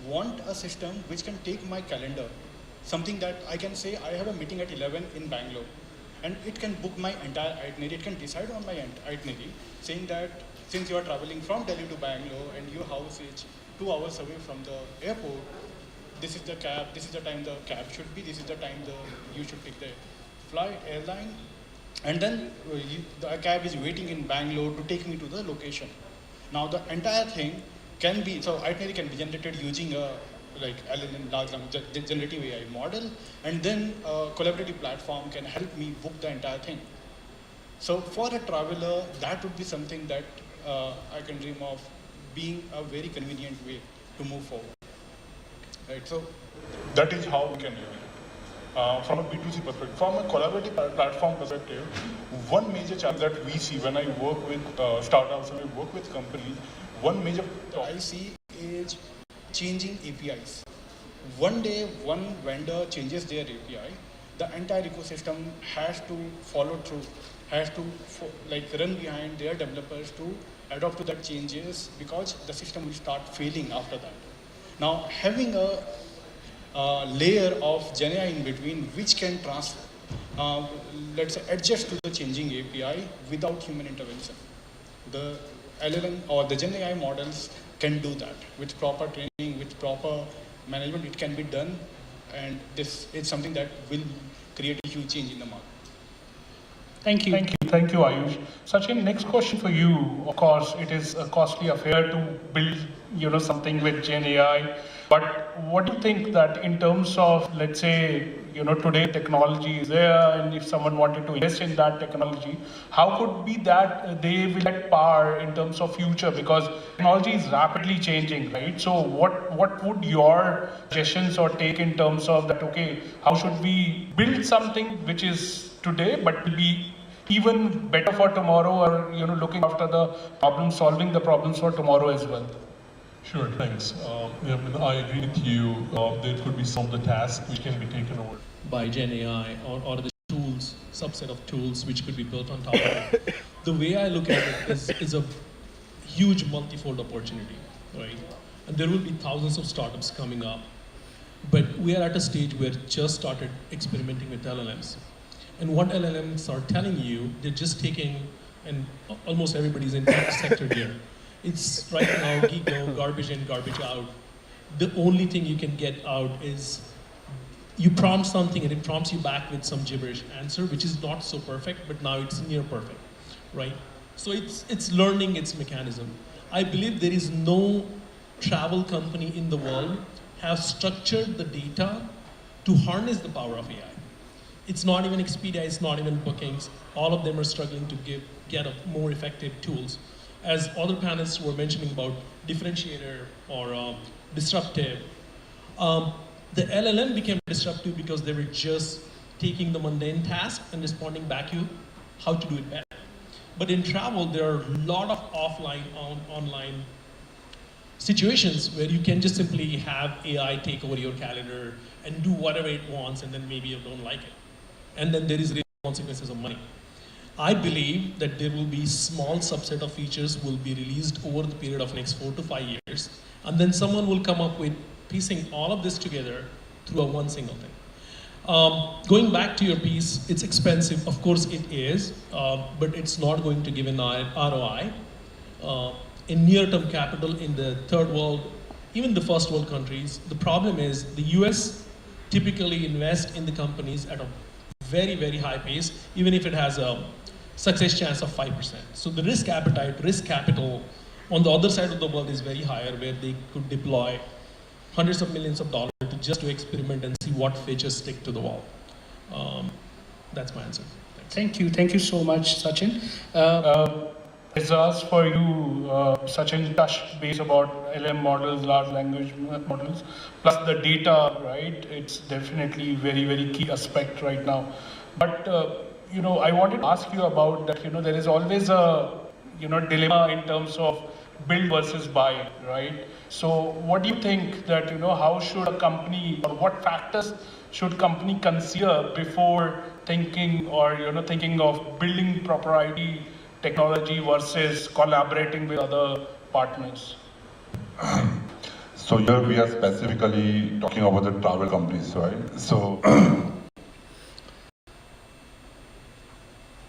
want a system which can take my calendar, something that I can say I have a meeting at 11 in Bangalore, and it can book my entire itinerary. It can decide on my itinerary, saying that since you are traveling from Delhi to Bangalore and your house is 2 hours away from the airport, this is the cab, this is the time the cab should be, this is the time you should take the airline, and then the cab is waiting in Bangalore to take me to the location. Now the entire thing can be, so itinerary can be generated using a like LLM, large language generative AI model, and then a collaborative platform can help me book the entire thing. So for a traveler, that would be something that I can dream of being a very convenient way to move forward. Right. So that is how we can do it. From a B2C perspective, from a collaborative platform perspective, one major challenge that we see when I work with startups and I work with companies, one major I see is changing APIs. One day, one vendor changes their API, the entire ecosystem has to follow through, has to run behind their developers to adopt to that changes, because the system will start failing after that. Now, having a layer of GenAI in between, which can let's say adjust to the changing API without human intervention. The LLM or the GenAI models can do that with proper training, with proper management. It can be done, and this is something that will create a huge change in the market. Thank you. Thank you, Ayush. Sachin, next question for you. Of course, it is a costly affair to build, something with Gen AI. But what do you think that in terms of, let's say, today technology is there, and if someone wanted to invest in that technology, how could be that they will at par in terms of future? Because technology is rapidly changing, right? So what would your suggestions or take in terms of that? Okay, how should we build something which is today but will be even better for tomorrow, or looking after the problem, solving the problems for tomorrow as well? Sure, thanks. I agree with you. There could be some of the tasks which can be taken over by Gen AI or the tools, subset of tools which could be built on top of it. The way I look at it is a huge multifold opportunity, right? And there will be thousands of startups coming up, but we are at a stage where just started experimenting with LLMs. And what LLMs are telling you, they're just taking, and almost everybody's in tech sector here. It's right now, go, garbage in, garbage out. The only thing you can get out is you prompt something and it prompts you back with some gibberish answer, which is not so perfect, but now it's near perfect, right? So it's learning its mechanism. I believe there is no travel company in the world have structured the data to harness the power of AI. It's not even Expedia, it's not even bookings. All of them are struggling to get more effective tools. As other panelists were mentioning about differentiator or disruptive, the LLM became disruptive because they were just taking the mundane task and responding back to how to do it better. But in travel, there are a lot of offline, online situations where you can just simply have AI take over your calendar and do whatever it wants, and then maybe you don't like it. And then there is real consequences of money. I believe that there will be small subset of features will be released over the period of next 4 to 5 years, and then someone will come up with piecing all of this together through one single thing. Going back to your piece, it's expensive. Of course it is, but it's not going to give an ROI. In near-term capital in the third world, even the first world countries, the problem is the US typically invest in the companies at a very, very high pace, even if it has a success chance of 5%. So the risk appetite, risk capital on the other side of the world is very higher, where they could deploy hundreds of millions of dollars to experiment and see what features stick to the wall. That's my answer. Thanks. Thank you so much, Sachin. It's asked for you, Sachin, touched base about LM models, large language models, plus the data, right? It's definitely very, very key aspect right now. But, I wanted to ask you about that, there is always a, dilemma in terms of build versus buy, right? So what do you think that, how should a company, or what factors should company consider before thinking or, thinking of building proprietary technology versus collaborating with other partners? So here we are specifically talking about the travel companies, right? So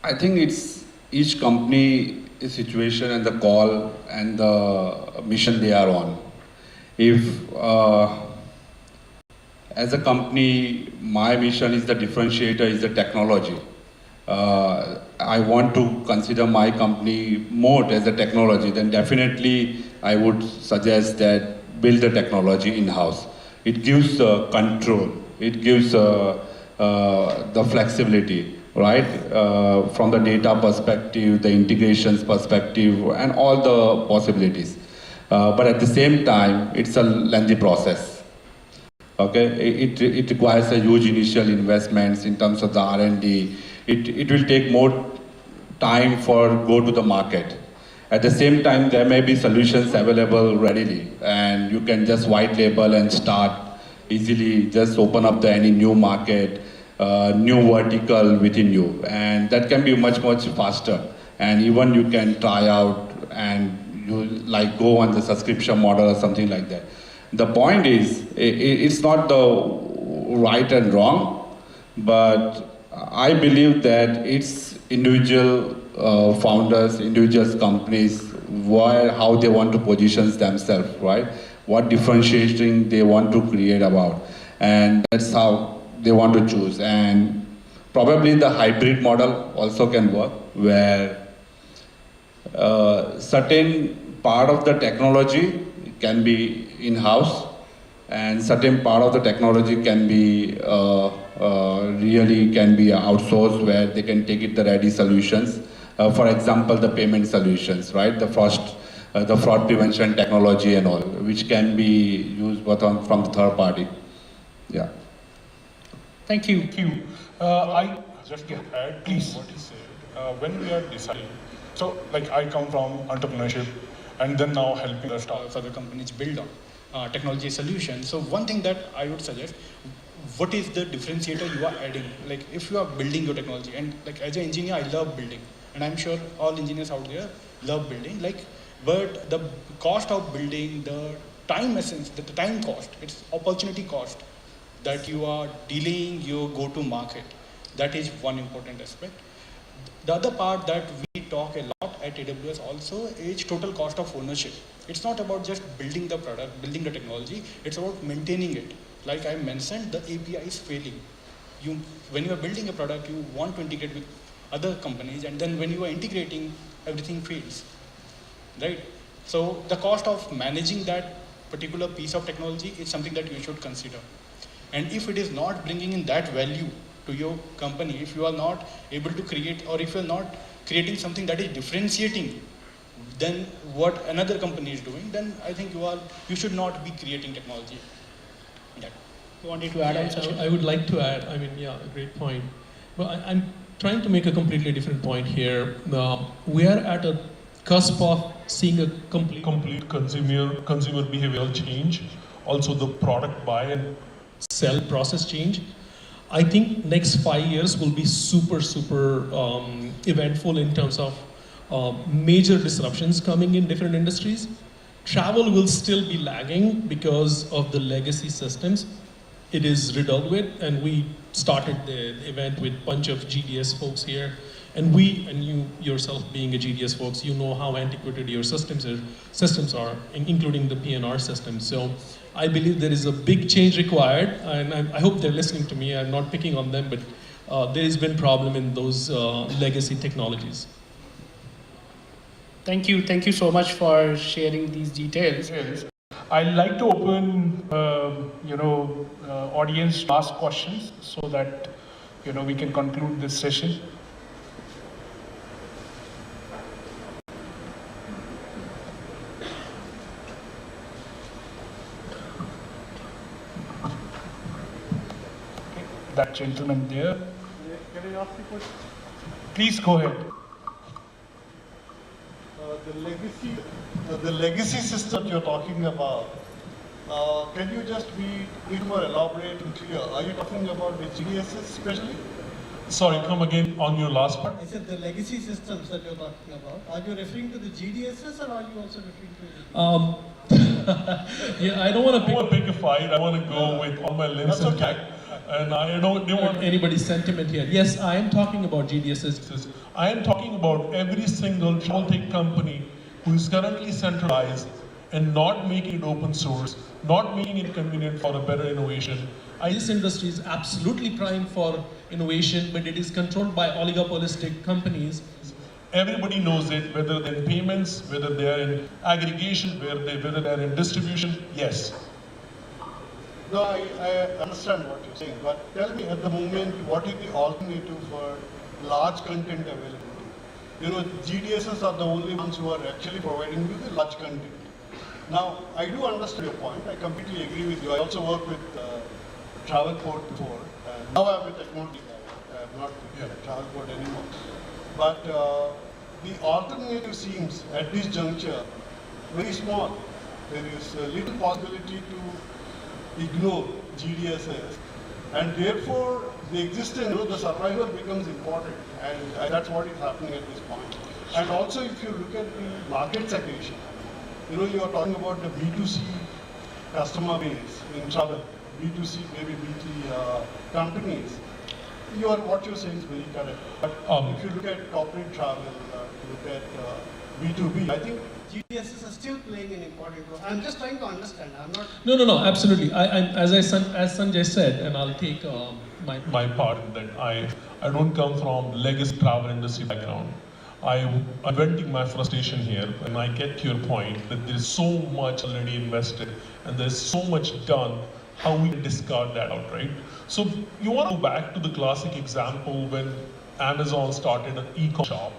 I think it's each company situation and the call and the mission they are on. If as a company, my mission is the differentiator is the technology. I want to consider my company more as a technology, then definitely I would suggest that build the technology in-house. It gives control, it gives the flexibility, right? From the data perspective, the integrations perspective, and all the possibilities. But at the same time, it's a lengthy process. Okay, it requires a huge initial investments in terms of the R&D. It will take more time for go to the market. At the same time, there may be solutions available readily, and you can just white label and start easily, just open up any new market, new vertical within you, and that can be much faster. And even you can try out and you like go on the subscription model or something like that. The point is, it's not the right and wrong, but I believe that it's individual founders, individual companies, how they want to position themselves, right? What differentiating they want to create about, and that's how they want to choose. And probably the hybrid model also can work, where certain part of the technology can be in-house, and certain part of the technology can be really can be outsourced, where they can take it the ready solutions. For example, the payment solutions, right? The fraud prevention technology and all, which can be used from the third party. Yeah. Thank you. I just to add to what he said, when we are deciding, so like I come from entrepreneurship and then now helping the startups, other companies build on technology solutions. So one thing that I would suggest, what is the differentiator you are adding? Like if you are building your technology, and like as an engineer, I love building, and I'm sure all engineers out there love building. Like, but the cost of building, the time essence, the time cost, it's opportunity cost that you are delaying your go-to market. That is one important aspect. The other part that we talk a lot at AWS also is total cost of ownership. It's not about just building the product, building the technology, it's about maintaining it. Like I mentioned, the API is failing. When you are building a product, you want to integrate with other companies, and then when you are integrating, everything fails, right? So the cost of managing that particular piece of technology is something that you should consider. And if it is not bringing in that value to your company, if you are not able to create, or if you are not creating something that is differentiating than what another company is doing, then I think you should not be creating technology. Yeah. You wanted to add on something? I would like to add, I mean, yeah, a great point. But I'm trying to make a completely different point here. We are at a cusp of seeing a complete consumer behavioral change, also the product buy and sell process change. I think next 5 years will be super eventful in terms of major disruptions coming in different industries. Travel will still be lagging because of the legacy systems it is riddled with, and we started the event with a bunch of GDS folks here, and you yourself being a GDS folks, you know how antiquated your systems are, including the PNR system. So I believe there is a big change required, and I hope they're listening to me. I'm not picking on them, but there has been problem in those legacy technologies. Thank you so much for sharing these details. I'd like to open, audience to ask questions so that, we can conclude this session. Okay, that gentleman there. Can I ask you a question? Please go ahead. The legacy system you're talking about, can you just be more elaborate and clear? Are you talking about the GDSs especially? Sorry, come again on your last part. I said the legacy systems that you're talking about. Are you referring to the GDSs or are you also referring to? Yeah, I don't want to pick a fight. I want to go with all my limbs intact. And I don't want anybody's sentiment here. Yes, I am talking about GDSs. I am talking about every single travel tech company who is currently centralized and not making it open source, not making it convenient for a better innovation. This industry is absolutely primed for innovation, but it is controlled by oligopolistic companies. Everybody knows it, whether they're in payments, whether they're in aggregation, whether they're in distribution, yes. No, I understand what you're saying, but tell me at the moment, what is the alternative for large content availability? You know, GDSs are the only ones who are actually providing you the large content. Now, I do understand your point. I completely agree with you. I also worked with Travelport before. Now I'm with technology guy. I'm not with Travelport anymore. But the alternative seems, at this juncture, very small. There is little possibility to ignore GDSs, and therefore the existence, the survival becomes important, and that's what is happening at this point. And also, if you look at the market segmentation, you are talking about the B2C customer base in travel, B2C, maybe B2B companies. What you're saying is very correct. But if you look at corporate travel, look at B2B, I think GDSs are still playing an important role. I'm just trying to understand. I'm not. No, absolutely. As Sanjay said, and I'll take my part in that. I don't come from legacy travel industry background. I'm venting my frustration here, and I get your point that there is so much already invested and there's so much done. How we discard that out, right? So you want to go back to the classic example when Amazon started an e-com shop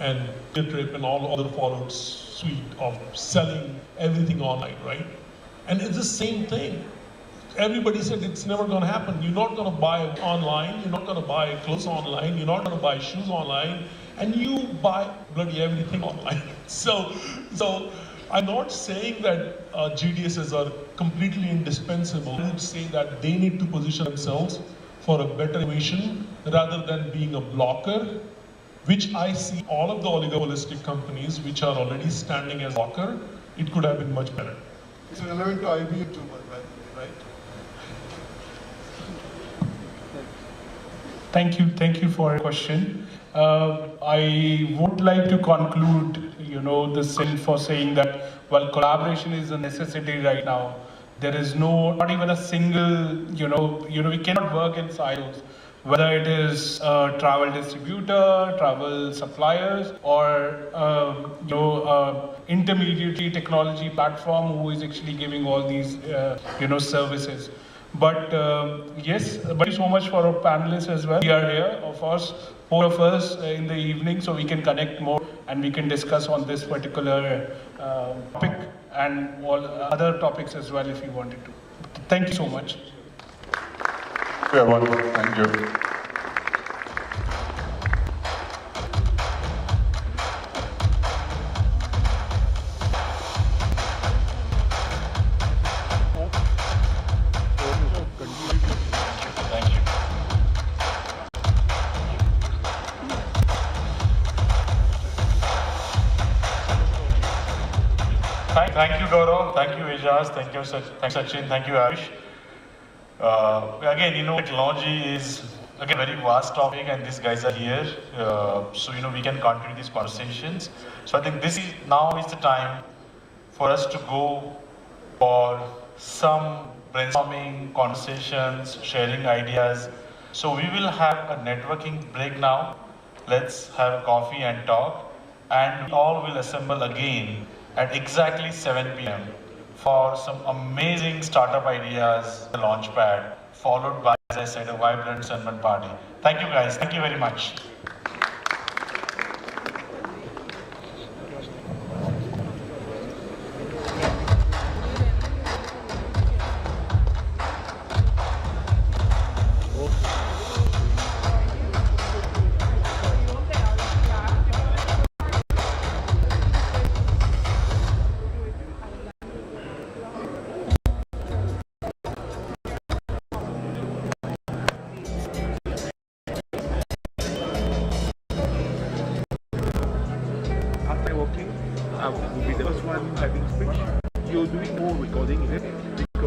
and Trip and all other followed suite of selling everything online, right? And it's the same thing. Everybody said it's never going to happen. You're not going to buy online. You're not going to buy clothes online. You're not going to buy shoes online. And you buy bloody everything online. So I'm not saying that GDSs are completely indispensable. I would say that they need to position themselves for a better innovation rather than being a blocker, which I see all of the oligopolistic companies which are already standing as blocker. It could have been much better. It's relevant to IBM too, right? Thank you for your question. I would like to conclude, this in for saying that while collaboration is a necessity right now, there is not even a single, we cannot work in silos. Whether it is travel distributor, travel suppliers, or intermediary technology platform who is actually giving all these services. But yes, thank you so much for our panelists as well. We are here, of course, 4 of us in the evening, so we can connect more and we can discuss on this particular topic and all other topics as well if you wanted to. Thank you so much. Everyone, thank you. Thank you, Gaurav. Thank you, Ijaz. Thank you, Sachin. Thank you, Arish. Again, technology is again very vast topic, and these guys are here, so we can continue these conversations. So I think now is the time for us to go for some brainstorming conversations, sharing ideas. So we will have a networking break now. Let's have a coffee and talk, and we all will assemble again at exactly 7 p.m. for some amazing startup ideas, the launchpad, followed by, as I said, a vibrant Sunburn party. Thank you guys. Thank you very much. will be the first one having speech.